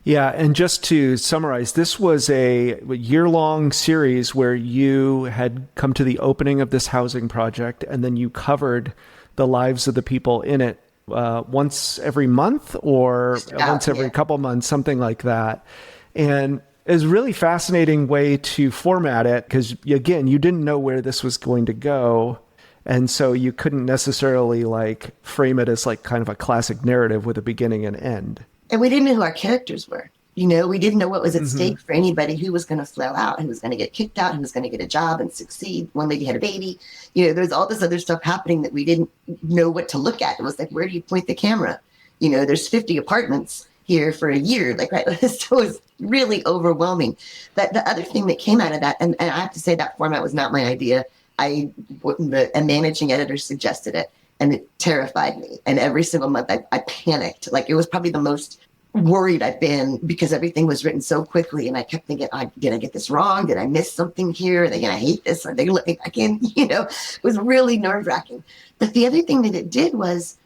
Yeah. And just to summarize, this was a year-long series where you had come to the opening of this housing project and then you covered the lives of the people in it. Once every month or once every couple months, something like that. And It's a really fascinating way to format it because, again, you didn't know where this was going to go. And so you couldn't necessarily like frame it as like kind of a classic narrative with a beginning and end. And we didn't know who our characters were. We didn't know what was at stake for anybody, who was going to flow out, who was going to get kicked out, who was going to get a job and succeed. One lady had a baby. There's all this other stuff happening that we didn't know what to look at. It was like, where do you point the camera? There's 50 apartments here for a year. Like, right. So it was really overwhelming. But the other thing that came out of that, and I have to say that format was not my idea. A managing editor suggested it, and it terrified me. And every single month I panicked. Like, it was probably the most worried I've been because everything was written so quickly. And I kept thinking, did I get this wrong? Did I miss something here? Are they going to hate this? Are they going to let me back in? It was really nerve wracking. But the other thing that it did was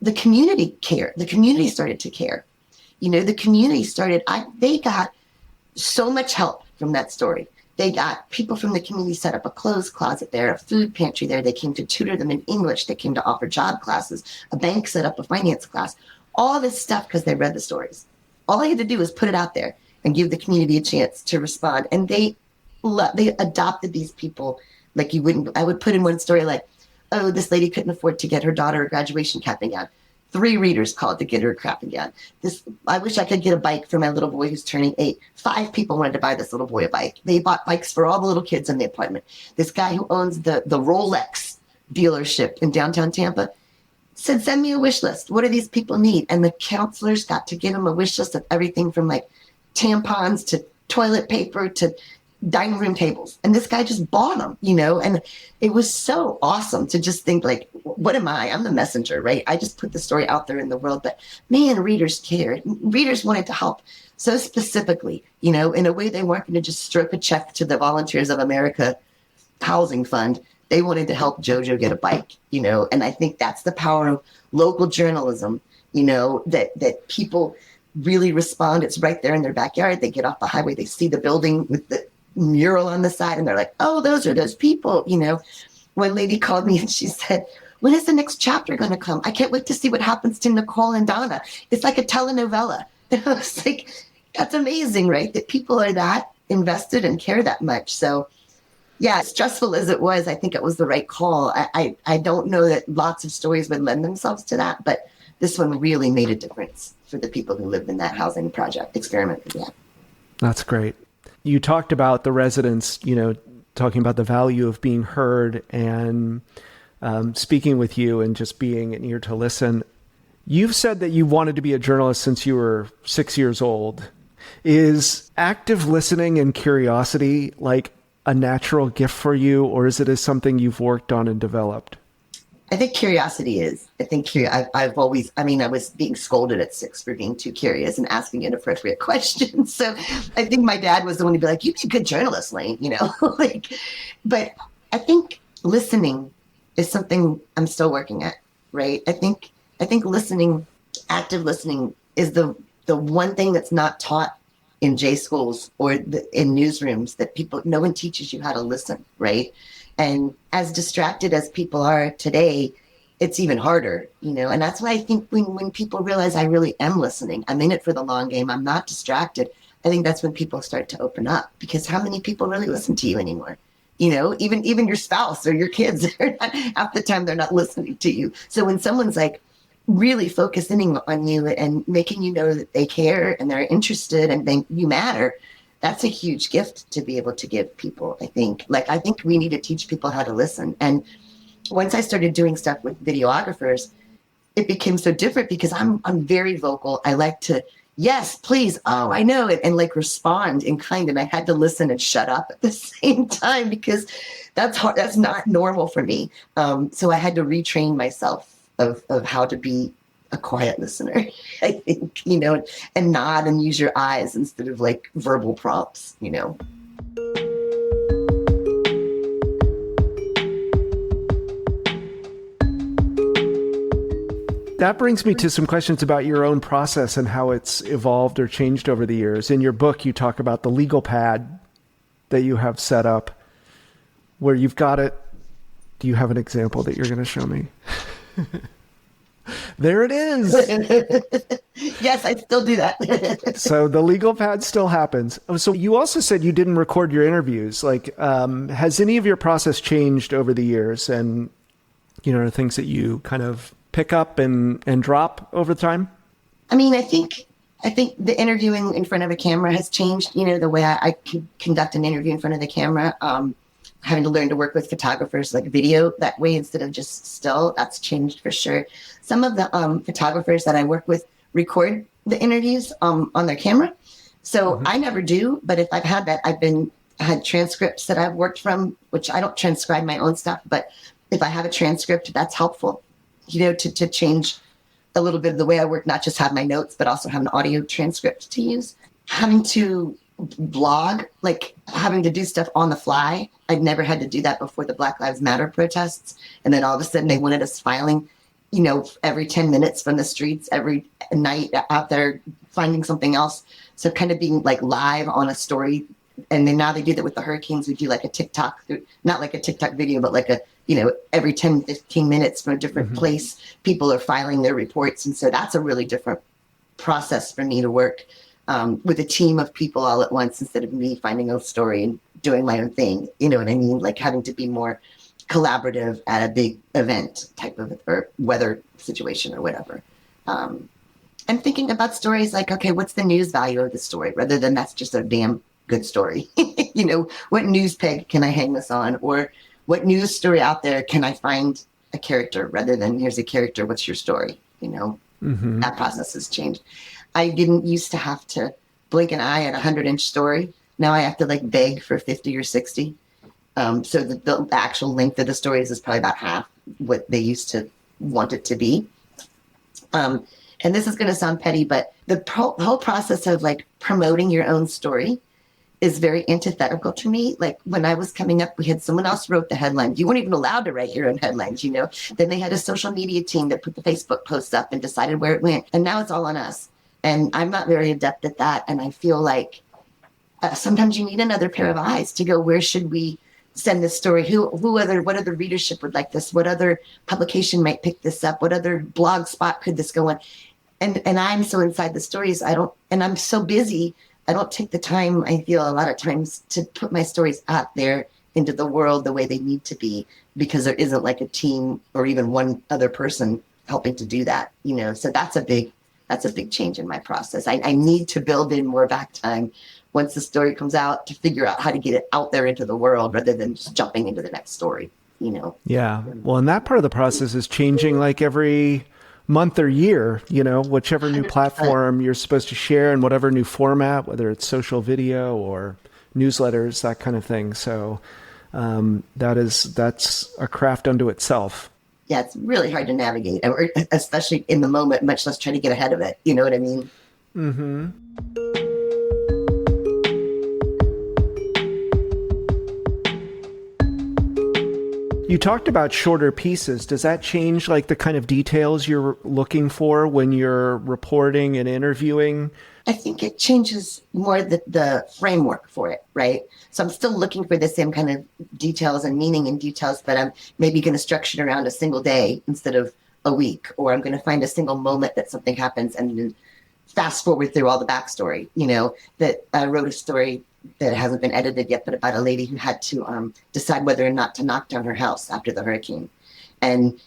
the community cared. The community started to care. The community started, they got so much help from that story. They got people from the community set up a clothes closet there, a food pantry there. They came to tutor them in English. They came to offer job classes. A bank set up a finance class. All this stuff because they read the stories. All I had to do was put it out there and give the community a chance to respond. And they adopted these people like you wouldn't. I would put in one story like, oh, this lady couldn't afford to get her daughter a graduation cap and gown. 3 readers called to get her a cap and gown. I wish I could get a bike for my little boy who's turning 8. 5 people wanted to buy this little boy a bike. They bought bikes for all the little kids in the apartment. This guy who owns the Rolex dealership in downtown Tampa said, send me a wish list. What do these people need? And the counselors got to give him a wish list of everything from like tampons to toilet paper to dining room tables. And this guy just bought them, and it was so awesome to just think like, what am I? I'm the messenger, right? I just put the story out there in the world, but man, readers cared. Readers wanted to help so specifically, in a way they weren't going to just stroke a check to the Volunteers of America housing fund. They wanted to help JoJo get a bike, and I think that's the power of local journalism, that people really respond. It's right there in their backyard. They get off the highway, they see the building with the mural on the side, and they're like, oh, those are those people. One lady called me and she said, when is the next chapter going to come? I can't wait to see what happens to Nicole and Donna. It's like a telenovela. And I was like, that's amazing, right? That people are that invested and care that much. So yeah, as stressful as it was, I think it was the right call. I don't know that lots of stories would lend themselves to that, but this one really made a difference for the people who lived in that housing project experiment. Yeah. That's great. You talked about the residents, talking about the value of being heard and speaking with you and just being an ear to listen. You've said that you wanted to be a journalist since you were 6 years old. Is active listening and curiosity like a natural gift for you, or is it something you've worked on and developed? I think curiosity is. I think I've always, I was being scolded at 6 for being too curious and asking inappropriate questions. So I think my dad was the one to be like, you'd be a good journalist, Lane, but I think listening is something I'm still working at, right? I think listening, active listening is the one thing that's not taught in J schools or in newsrooms, that no one teaches you how to listen, right? And as distracted as people are today, it's even harder, and that's why I think when people realize I really am listening, I'm in it for the long game, I'm not distracted, I think that's when people start to open up, because how many people really listen to you anymore? Even your spouse or your kids, half the time they're not listening to you. So when someone's like really focusing on you and making you know that they care and they're interested and think you matter, that's a huge gift to be able to give people. I think we need to teach people how to listen. And once I started doing stuff with videographers, it became so different because I'm very vocal. I like to, yes, please. Oh, I know it. And respond in kind. And I had to listen and shut up at the same time because that's hard. That's not normal for me. So I had to retrain myself of how to be a quiet listener, I think, and nod and use your eyes instead of verbal prompts, That brings me to some questions about your own process and how it's evolved or changed over the years. In your book, you talk about the legal pad that you have set up where you've got it. Do you have an example that you're going to show me? There it is. Yes, I still do that. So the legal pad still happens. So you also said you didn't record your interviews. Like, has any of your process changed over the years? And, things that you kind of pick up and drop over time? I mean, I think the interviewing in front of a camera has changed. The way I conduct an interview in front of the camera, having to learn to work with photographers like video that way instead of just still, that's changed for sure. Some of the photographers that I work with record the interviews on their camera. So I never do, but if I've had that, had transcripts that I've worked from, which I don't transcribe my own stuff, but if I have a transcript, that's helpful, to change a little bit of the way I work, not just have my notes, but also have an audio transcript to use. Having to blog, like having to do stuff on the fly. I'd never had to do that before the Black Lives Matter protests. And then all of a sudden they wanted us filing, every 10 minutes from the streets, every night out there finding something else. So kind of being like live on a story. And then now they do that with the hurricanes. We do like a TikTok, not like a TikTok video, but like every 10, 15 minutes from a different place, people are filing their reports. And so that's a really different process for me to work with a team of people all at once instead of me finding a story and doing my own thing. You know what I mean? Like having to be more collaborative at a big event type of or weather situation or whatever. And thinking about stories like, okay, what's the news value of the story rather than that's just a damn good story. What news peg can I hang this on? Or what news story out there can I find a character rather than here's a character, what's your story? That process has changed. I didn't used to have to blink an eye at 100-inch story. Now I have to like beg for 50 or 60. So the actual length of the stories is probably about half what they used to want it to be. And this is going to sound petty, but the whole process of like promoting your own story is very antithetical to me. Like when I was coming up, we had someone else wrote the headlines. You weren't even allowed to write your own headlines, Then they had a social media team that put the Facebook posts up and decided where it went. And now it's all on us. And I'm not very adept at that. And I feel like sometimes you need another pair of eyes to go, where should we send this story? What other readership would like this? What other publication might pick this up? What other blog spot could this go on? And I'm so inside the stories, and I'm so busy, I don't take the time, I feel a lot of times, to put my stories out there into the world the way they need to be, because there isn't like a team or even one other person helping to do that, So that's a big change in my process. I need to build in more back time once the story comes out to figure out how to get it out there into the world rather than just jumping into the next story, Yeah. Well, and that part of the process is changing like every month or year, whichever new 100%. platform you're supposed to share in whatever new format, whether it's social video or newsletters, that kind of thing. So that's a craft unto itself. Yeah, it's really hard to navigate, especially in the moment, much less try to get ahead of it. You know what I mean? Mm-hmm. You talked about shorter pieces. Does that change like the kind of details you're looking for when you're reporting and interviewing? I think it changes more the framework for it, right? So I'm still looking for the same kind of details and meaning in details, but I'm maybe going to structure it around a single day instead of a week, or I'm going to find a single moment that something happens and then fast forward through all the backstory, that I wrote a story that hasn't been edited yet, but about a lady who had to decide whether or not to knock down her house after the hurricane. And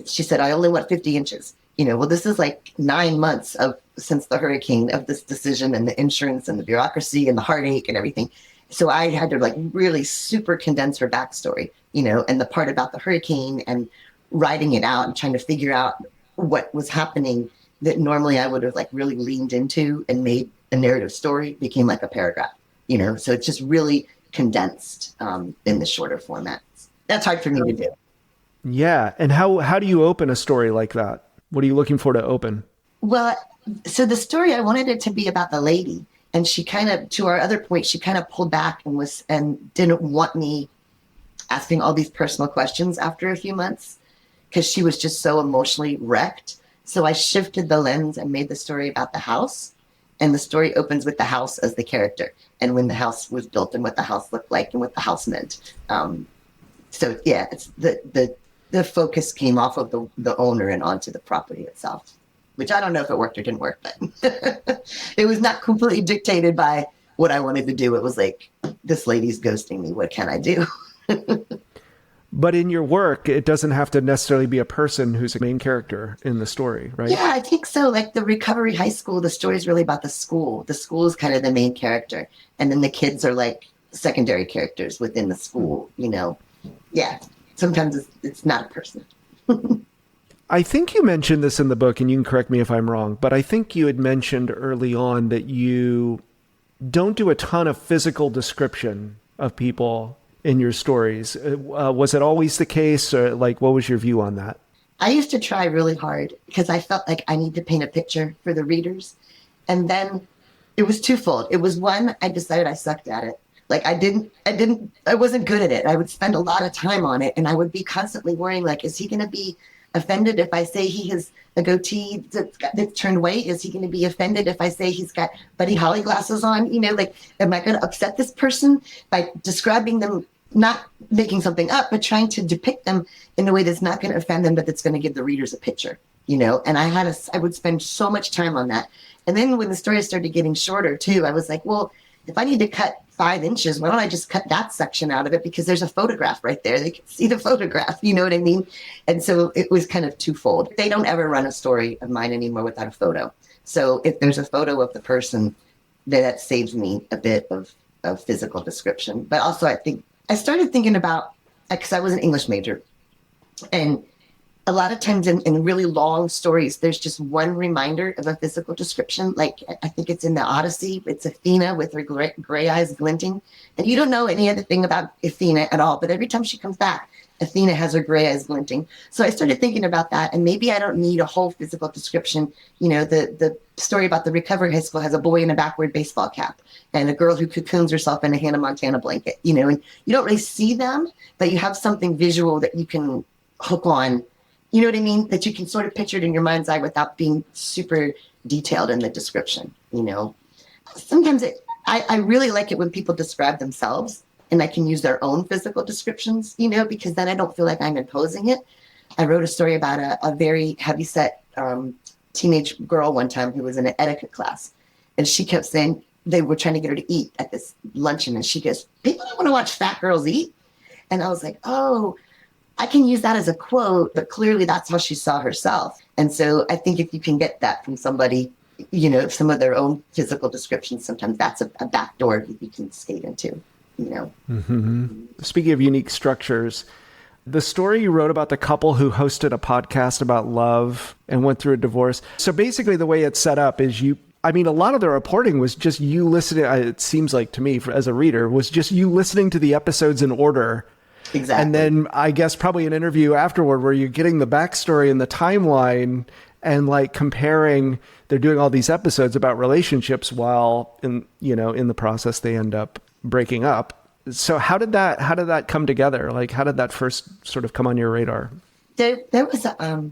she said, I only want 50 inches. Well, this is like 9 months since the hurricane of this decision and the insurance and the bureaucracy and the heartache and everything. So I had to like really super condense her backstory, and the part about the hurricane and writing it out and trying to figure out what was happening that normally I would have like really leaned into and made a narrative story became like a paragraph. So it's just really condensed in the shorter formats. That's hard for me to do. Yeah. And how do you open a story like that? What are you looking for to open? Well, so the story, I wanted it to be about the lady. And she kind of, to our other point, she kind of pulled back and didn't want me asking all these personal questions after a few months because she was just so emotionally wrecked. So I shifted the lens and made the story about the house. And the story opens with the house as the character and when the house was built and what the house looked like and what the house meant. So yeah, it's the the focus came off of the owner and onto the property itself, which I don't know if it worked or didn't work, but it was not completely dictated by what I wanted to do. It was like, this lady's ghosting me. What can I do? But in your work, it doesn't have to necessarily be a person who's a main character in the story, right? Yeah, I think so. Like the Recovery High School, the story is really about the school. The school is kind of the main character. And then the kids are like secondary characters within the school, you know? Yeah, sometimes it's not a person. I think you mentioned this in the book, and you can correct me if I'm wrong, but I think you had mentioned early on that you don't do a ton of physical description of people in your stories. Was it always the case, or like, what was your view on that? I used to try really hard because I felt like I need to paint a picture for the readers. And then it was twofold. It was one, I decided I sucked at it. Like I wasn't good at it. I would spend a lot of time on it, and I would be constantly worrying, like, is he going to be offended if I say he has a goatee that's turned white? Is he going to be offended if I say he's got Buddy Holly glasses on? You know, like, am I going to upset this person by describing them, not making something up, but trying to depict them in a way that's not going to offend them, but that's going to give the readers a picture, you know? And I would spend so much time on that. And then when the story started getting shorter too, I was like, well, if I need to cut 5 inches, why don't I just cut that section out of it? Because there's a photograph right there. They can see the photograph, you know what I mean? And so it was kind of twofold. They don't ever run a story of mine anymore without a photo. So if there's a photo of the person, that saves me a bit of physical description. But also I think I started thinking about, because I was an English major, and a lot of times in really long stories, there's just one reminder of a physical description. Like I think it's in the Odyssey. It's Athena with her gray eyes glinting. And you don't know any other thing about Athena at all. But every time she comes back, Athena has her gray eyes glinting. So I started thinking about that. And maybe I don't need a whole physical description. You know, the story about the Recovery High School has a boy in a backward baseball cap and a girl who cocoons herself in a Hannah Montana blanket, you know, and you don't really see them, but you have something visual that you can hook on. You know what I mean? That you can sort of picture it in your mind's eye without being super detailed in the description, you know? Sometimes I really like it when people describe themselves and I can use their own physical descriptions, you know, because then I don't feel like I'm imposing it. I wrote a story about a very heavyset teenage girl one time who was in an etiquette class. And she kept saying they were trying to get her to eat at this luncheon. And she goes, people don't want to watch fat girls eat. And I was like, oh, I can use that as a quote, but clearly that's how she saw herself. And so I think if you can get that from somebody, you know, some of their own physical descriptions, sometimes that's a back door that you can skate into, you know. Mm-hmm. Speaking of unique structures, the story you wrote about the couple who hosted a podcast about love and went through a divorce. So basically the way it's set up is a lot of the reporting was just you listening. It seems like to me as a reader was just you listening to the episodes in order. Exactly. And then I guess probably an interview afterward where you're getting the backstory and the timeline and like comparing, they're doing all these episodes about relationships while in the process they end up breaking up. So how did that come together? Like, how did that first sort of come on your radar? There was a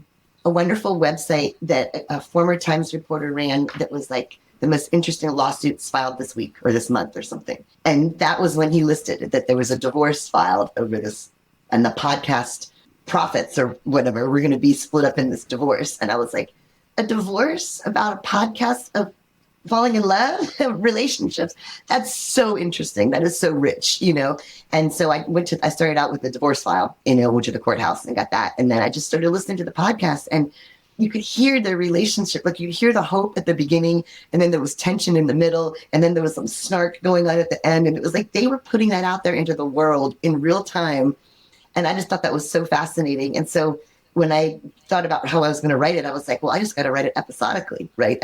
wonderful website that a former Times reporter ran that was like the most interesting lawsuits filed this week or this month or something. And that was when he listed that there was a divorce filed over this, and the podcast profits or whatever were going to be split up in this divorce. And I was like, a divorce about a podcast of falling in love, relationships. That's so interesting. That is so rich, you know? And so I started out with the divorce file, you know, went to the courthouse and got that. And then I just started listening to the podcast, and you could hear the relationship, like you hear the hope at the beginning, and then there was tension in the middle, and then there was some snark going on at the end. And it was like they were putting that out there into the world in real time. And I just thought that was so fascinating. And so when I thought about how I was going to write it, I was like, well, I just got to write it episodically, right?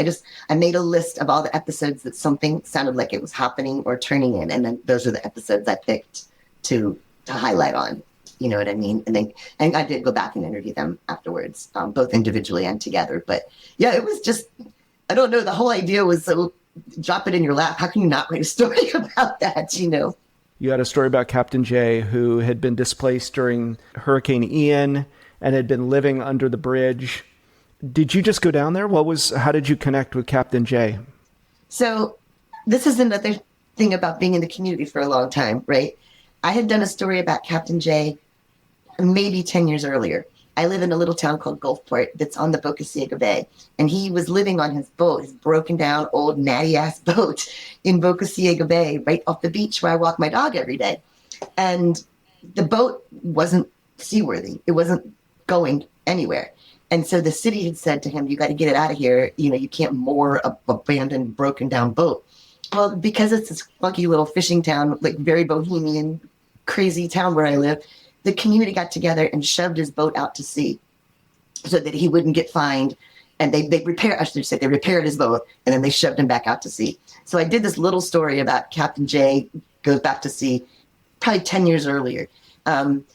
I made a list of all the episodes that something sounded like it was happening or turning in. And then those are the episodes I picked to highlight on. You know what I mean? And I did go back and interview them afterwards, both individually and together. But yeah, it was just, I don't know. The whole idea was so drop it in your lap. How can you not write a story about that? You know? You had a story about Captain Jay, who had been displaced during Hurricane Ian and had been living under the bridge. Did you just go down there? How did you connect with Captain Jay? So this is another thing about being in the community for a long time, right? I had done a story about Captain Jay maybe 10 years earlier. I live in a little town called Gulfport that's on the Boca Ciega Bay. And he was living on his boat, his broken down, old, natty ass boat in Boca Ciega Bay, right off the beach where I walk my dog every day. And the boat wasn't seaworthy. It wasn't going anywhere. And so the city had said to him, you got to get it out of here. You know, you can't moor a abandoned, broken down boat. Well, because it's this funky little fishing town, like very bohemian, crazy town where I live, the community got together and shoved his boat out to sea so that he wouldn't get fined. And they repaired his boat, and then they shoved him back out to sea. So I did this little story about Captain J goes back to sea probably 10 years earlier. And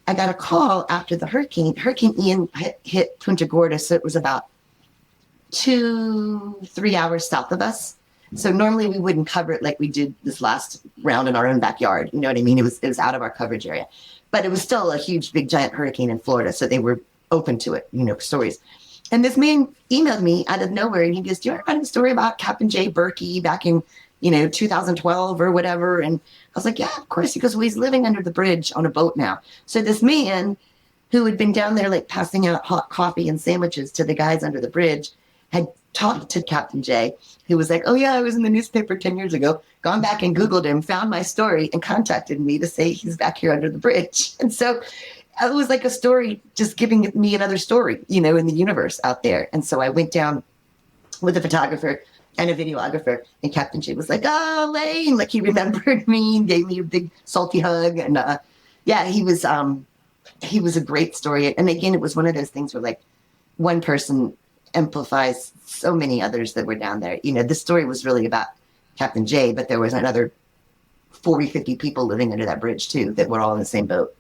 I got a call after the hurricane. Hurricane Ian hit Punta Gorda, so it was about 2-3 hours south of us. So normally we wouldn't cover it like we did this last round in our own backyard. You know what I mean? It was out of our coverage area, but it was still a huge, big, giant hurricane in Florida. So they were open to it, you know, stories. And this man emailed me out of nowhere, and he goes, "Do you ever write a story about Captain J Berkey back in, 2012 or whatever?" And I was like, "Yeah, of course." He goes, "Well, he's living under the bridge on a boat now." So this man who had been down there, like passing out hot coffee and sandwiches to the guys under the bridge, had talked to Captain J, who was like, "Oh yeah, I was in the newspaper 10 years ago, gone back and Googled him, found my story, and contacted me to say he's back here under the bridge." And so it was like a story just giving me another story, in the universe out there. And so I went down with a photographer and a videographer, and Captain J was like, "Oh, Lane," like he remembered me and gave me a big salty hug. And he was a great story. And again, it was one of those things where like one person amplifies so many others that were down there. This story was really about Captain J, but there was another 40, 50 people living under that bridge too that were all in the same boat.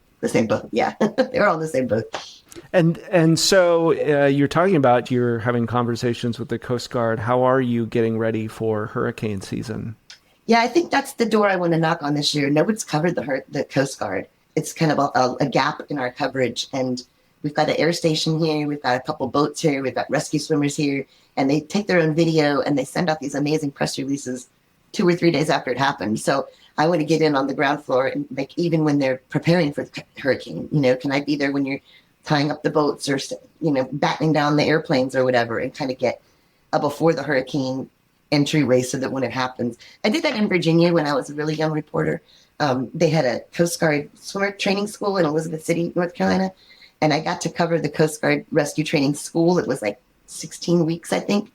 Yeah. They were all in the same boat. And so you're talking about you're having conversations with the Coast Guard. How are you getting ready for hurricane season? Yeah, I think that's the door I want to knock on this year. Nobody's covered the Coast Guard. It's kind of a gap in our coverage. And we've got an air station here. We've got a couple boats here. We've got rescue swimmers here. And they take their own video and they send out these amazing press releases 2 or 3 days after it happened. So I want to get in on the ground floor and like even when they're preparing for the hurricane, can I be there when you're tying up the boats or, battening down the airplanes or whatever, and kind of get a before the hurricane entryway so that when it happens. I did that in Virginia when I was a really young reporter. They had a Coast Guard swimmer training school in Elizabeth City, North Carolina. And I got to cover the Coast Guard rescue training school. It was like 16 weeks, I think.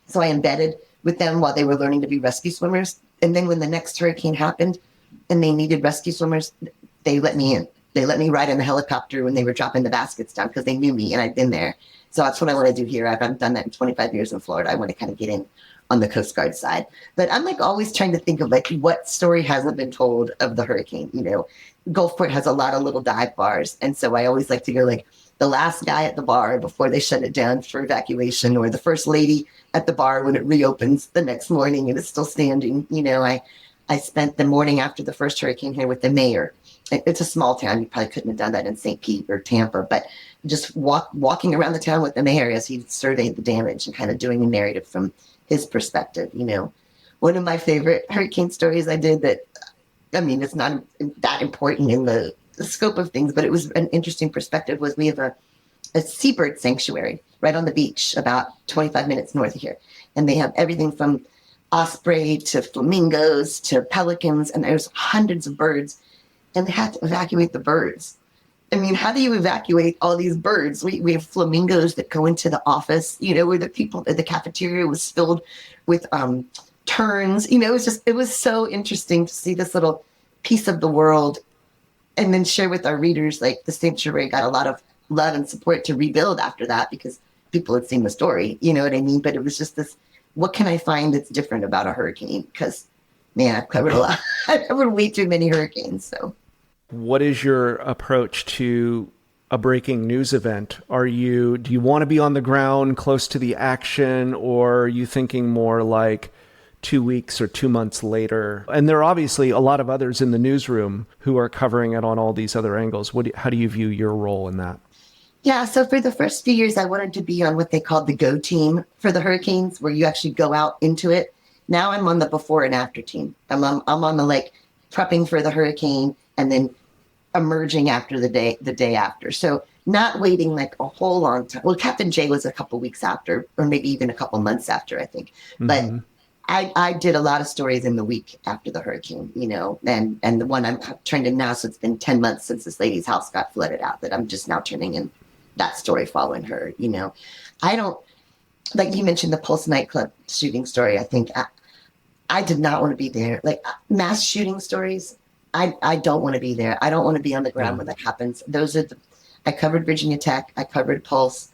So I embedded with them while they were learning to be rescue swimmers. And then when the next hurricane happened and they needed rescue swimmers, they let me in. They let me ride in the helicopter when they were dropping the baskets down because they knew me and I'd been there. So that's what I want to do here. I've done that in 25 years in Florida. I want to kind of get in on the Coast Guard side. But I'm like always trying to think of like what story hasn't been told of the hurricane. Gulfport has a lot of little dive bars. And so I always like to go like the last guy at the bar before they shut it down for evacuation, or the first lady at the bar when it reopens the next morning and it's still standing. I spent the morning after the first hurricane here with the mayor. It's a small town. You probably couldn't have done that in St. Pete or Tampa, but just walking around the town with the mayor as he surveyed the damage and kind of doing a narrative from his perspective. One of my favorite hurricane stories I did it's not that important in the scope of things, but it was an interesting perspective, was we have a seabird sanctuary right on the beach about 25 minutes north of here. And they have everything from osprey to flamingos to pelicans, and there's hundreds of birds, and they had to evacuate the birds. I mean, how do you evacuate all these birds? We have flamingos that go into the office, where the cafeteria was filled with terns. It was so interesting to see this little piece of the world and then share with our readers, like the sanctuary got a lot of love and support to rebuild after that because people had seen the story, you know what I mean? But it was just this, what can I find that's different about a hurricane? Because, man, I've covered a lot. I've covered way too many hurricanes, so. What is your approach to a breaking news event? Do you want to be on the ground close to the action, or are you thinking more like 2 weeks or 2 months later? And there are obviously a lot of others in the newsroom who are covering it on all these other angles. How do you view your role in that? Yeah, so for the first few years, I wanted to be on what they called the go team for the hurricanes, where you actually go out into it. Now I'm on the before and after team. I'm on the like prepping for the hurricane and then emerging after the day after. So not waiting like a whole long time. Well, Captain J was a couple weeks after, or maybe even a couple months after, I think. But I did a lot of stories in the week after the hurricane, and the one I'm turned in now. So it's been 10 months since this lady's house got flooded out that I'm just now turning in that story following her. I don't, like you mentioned the Pulse nightclub shooting story. I think I did not want to be there. Like mass shooting stories, I don't want to be there. I don't want to be on the ground when that happens. I covered Virginia Tech. I covered Pulse.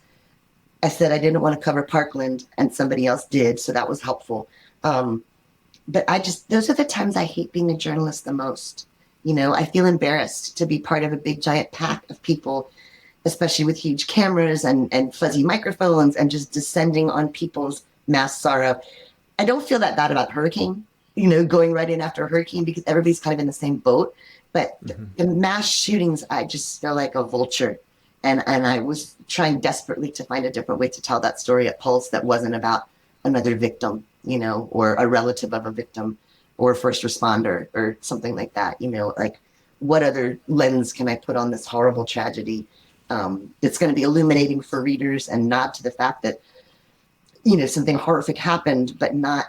I said I didn't want to cover Parkland, and somebody else did, so that was helpful. But those are the times I hate being a journalist the most. I feel embarrassed to be part of a big giant pack of people, especially with huge cameras and fuzzy microphones and just descending on people's mass sorrow. I don't feel that bad about hurricane, going right in after a hurricane because everybody's kind of in the same boat. But the mass shootings, I just feel like a vulture. And I was trying desperately to find a different way to tell that story at Pulse that wasn't about another victim, or a relative of a victim or a first responder or something like that. Like what other lens can I put on this horrible tragedy? It's going to be illuminating for readers and not to the fact that, something horrific happened, but not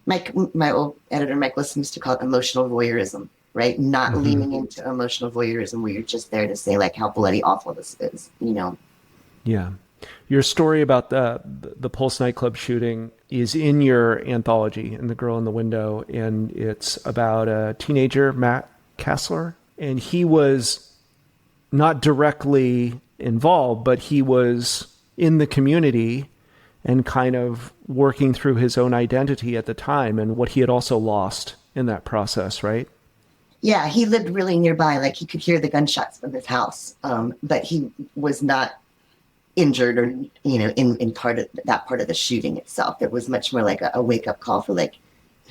my old editor, Mike Listen, used to call it emotional voyeurism, right? Not leaning into emotional voyeurism where you're just there to say like how bloody awful this is, Yeah. Your story about the Pulse nightclub shooting is in your anthology, In the Girl in the Window, and it's about a teenager, Matt Kassler, and he was not directly involved, but he was in the community and kind of working through his own identity at the time and what he had also lost in that process, right? Yeah, he lived really nearby. Like he could hear the gunshots from his house, but he was not injured or, in part of the shooting itself. It was much more like a wake up call for like,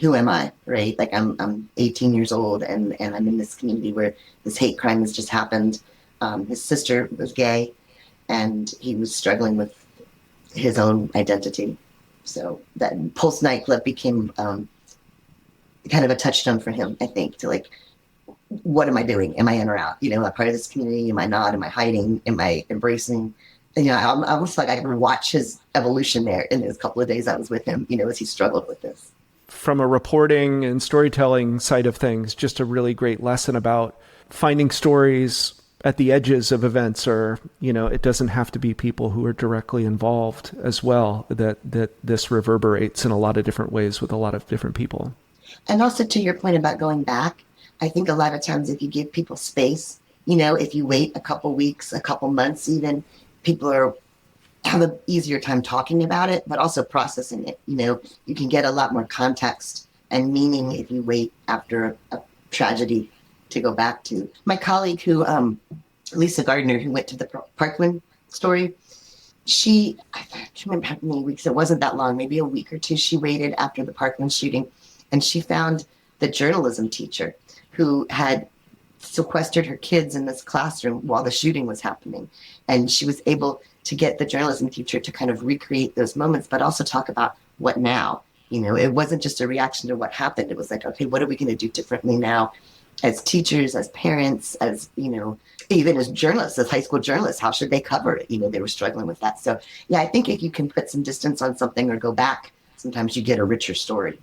who am I, right? Like I'm 18 years old and I'm in this community where this hate crime has just happened. His sister was gay and he was struggling with his own identity. So that Pulse nightclub became kind of a touchstone for him, I think, to like, what am I doing? Am I in or out? Am I part of this community? Am I not? Am I hiding? Am I embracing? And, I almost like I could watch his evolution there in those couple of days I was with him, as he struggled with this. From a reporting and storytelling side of things, just a really great lesson about finding stories at the edges of events, or, it doesn't have to be people who are directly involved as well, that this reverberates in a lot of different ways with a lot of different people. And also to your point about going back, I think a lot of times if you give people space, if you wait a couple weeks, a couple months even, people have an easier time talking about it, but also processing it. You can get a lot more context and meaning if you wait after a tragedy to go back to. My colleague Lisa Gardner, who went to the Parkland story, I can't remember how many weeks, it wasn't that long, maybe a week or two, she waited after the Parkland shooting, and she found the journalism teacher who had sequestered her kids in this classroom while the shooting was happening. And she was able to get the journalism teacher to kind of recreate those moments, but also talk about what now. It wasn't just a reaction to what happened. It was like, okay, what are we going to do differently now as teachers, as parents, as, even as journalists, as high school journalists, how should they cover it? They were struggling with that. So yeah, I think if you can put some distance on something or go back, sometimes you get a richer story,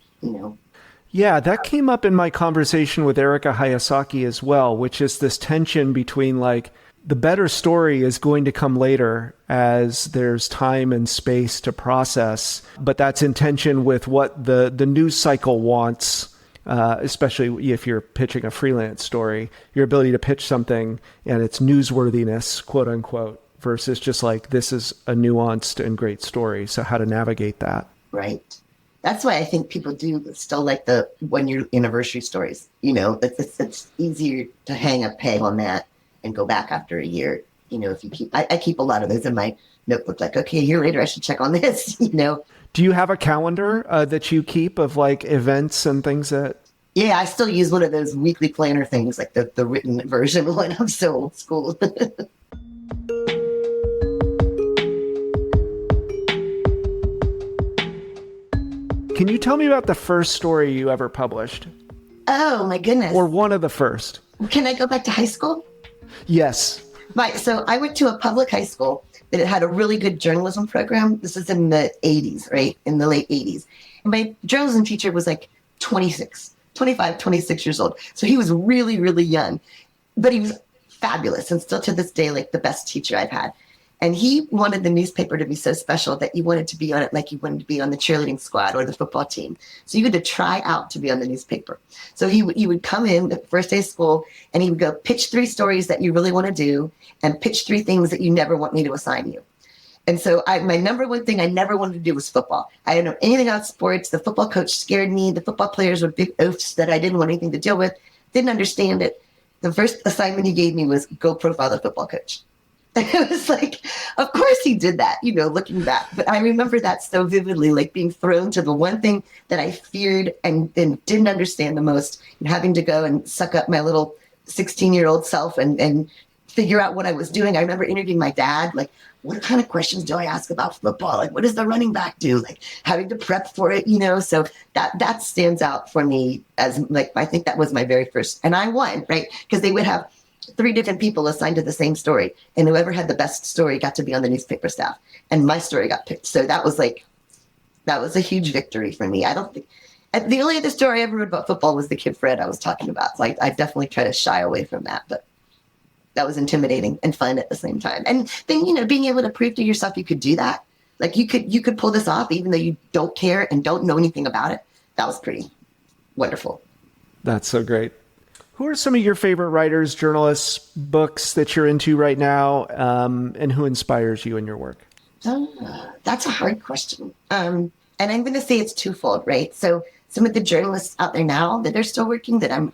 Yeah, that came up in my conversation with Erika Hayasaki as well, which is this tension between like the better story is going to come later as there's time and space to process, but that's in tension with what the news cycle wants, especially if you're pitching a freelance story, your ability to pitch something and its newsworthiness, quote unquote, versus just like, this is a nuanced and great story. So how to navigate that. Right. That's why I think people do still like the 1 year anniversary stories. It's easier to hang a peg on that and go back after a year. If you keep, I keep a lot of those in my notebook, like, okay, a year later, I should check on this, Do you have a calendar that you keep of like events and things that? Yeah, I still use one of those weekly planner things, like the written version one. I'm so old school. Can you tell me about the first story you ever published? Oh, my goodness. Or one of the first? Can I go back to high school? Yes. So I went to a public high school that had a really good journalism program. This is in the 80s, right? In the late 80s. My journalism teacher was like 25, 26 years old. So he was really, really young, but he was fabulous and still to this day, like the best teacher I've had. And he wanted the newspaper to be so special that you wanted to be on it like you wanted to be on the cheerleading squad or the football team. So you had to try out to be on the newspaper. So he would come in the first day of school and he would go, pitch 3 stories that you really want to do and pitch 3 things that you never want me to assign you. And so my number one thing I never wanted to do was football. I didn't know anything about sports. The football coach scared me. The football players were big oafs that I didn't want anything to deal with. Didn't understand it. The first assignment he gave me was go profile the football coach. It was like, of course he did that, looking back. But I remember that so vividly, like being thrown to the one thing that I feared and didn't understand the most, and having to go and suck up my little 16-year-old self and figure out what I was doing. I remember interviewing my dad, like, what kind of questions do I ask about football? Like, what does the running back do? Like, having to prep for it, So that stands out for me as, like, I think that was my very first, and I won, right? Because they would have 3 different people assigned to the same story, and whoever had the best story got to be on the newspaper staff, and my story got picked. So that was a huge victory for me. I don't think the only other story I ever wrote about football was the kid Fred I was talking about. So I definitely try to shy away from that, but that was intimidating and fun at the same time. And then, being able to prove to yourself you could do that, like you could pull this off, even though you don't care and don't know anything about it. That was pretty wonderful. That's so great. Who are some of your favorite writers, journalists, books that you're into right now, and who inspires you in your work? That's a hard question. And I'm going to say it's twofold, right? So some of the journalists out there now that are still working that I'm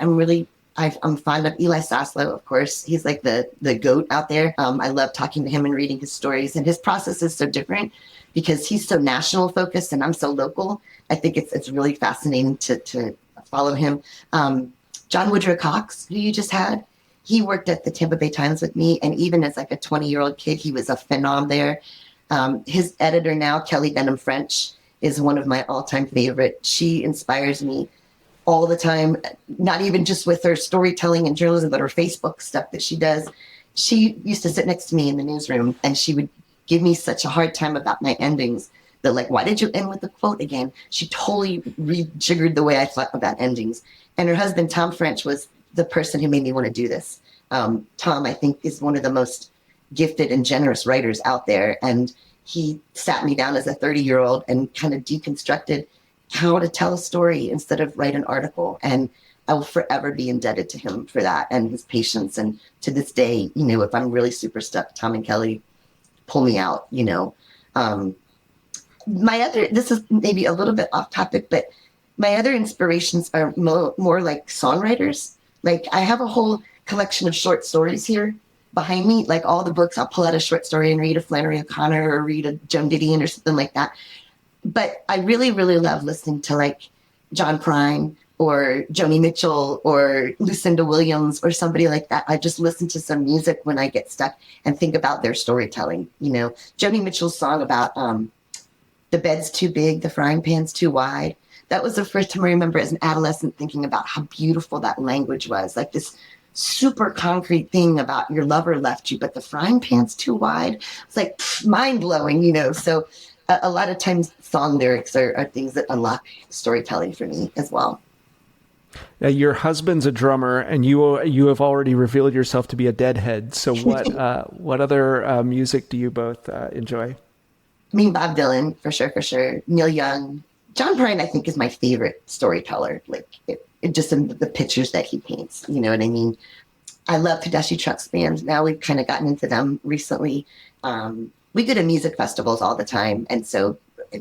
fond of. Eli Saslow, of course. He's like the GOAT out there. I love talking to him and reading his stories, and his process is so different because he's so national focused and I'm so local. I think it's really fascinating to follow him. John Woodrow Cox, who you just had, he worked at the Tampa Bay Times with me. And even as like a 20-year-old kid, he was a phenom there. His editor now, Kelly Benham French, is one of my all-time favorite. She inspires me all the time, not even just with her storytelling and journalism, but her Facebook stuff that she does. She used to sit next to me in the newsroom and she would give me such a hard time about my endings. That like, why did you end with the quote again? She totally rejiggered the way I thought about endings. And her husband, Tom French, was the person who made me want to do this. Tom, I think, is one of the most gifted and generous writers out there. And he sat me down as a 30-year-old and kind of deconstructed how to tell a story instead of write an article. And I will forever be indebted to him for that and his patience. And to this day, if I'm really super stuck, Tom and Kelly pull me out, this is maybe a little bit off topic, but my other inspirations are more like songwriters. Like I have a whole collection of short stories here behind me, like all the books. I'll pull out a short story and read a Flannery O'Connor or read a Joan Didion or something like that. But I really, really love listening to like John Prine or Joni Mitchell or Lucinda Williams or somebody like that. I just listen to some music when I get stuck and think about their storytelling. Joni Mitchell's song about the bed's too big, the frying pan's too wide. That was the first time I remember as an adolescent thinking about how beautiful that language was. Like this super concrete thing about your lover left you, but the frying pan's too wide. It's like mind blowing, So a lot of times song lyrics are things that unlock storytelling for me as well. Now, your husband's a drummer, and you have already revealed yourself to be a deadhead. So what other music do you both enjoy? I mean, Bob Dylan, for sure. Neil Young. John Prine, I think, is my favorite storyteller. Like, it just in the pictures that he paints, you know what I mean? I love Tedeschi Trucks bands. Now we've kind of gotten into them recently. We go to music festivals all the time. And so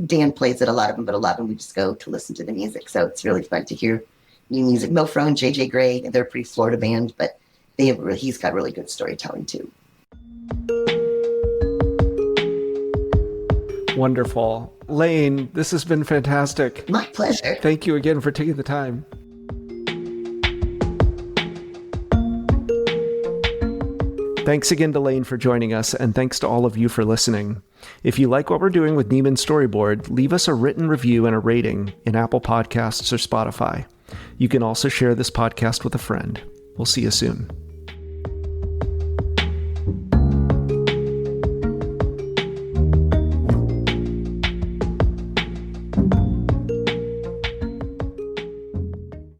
Dan plays at a lot of them, but a lot of them we just go to listen to the music. So it's really fun to hear new music. Mo Frone, JJ Gray, they're a pretty Florida band, but he's got really good storytelling too. Wonderful. Lane, this has been fantastic. My pleasure. Thank you again for taking the time. Thanks again to Lane for joining us, and thanks to all of you for listening. If you like what we're doing with Nieman Storyboard, leave us a written review and a rating in Apple Podcasts or Spotify. You can also share this podcast with a friend. We'll see you soon.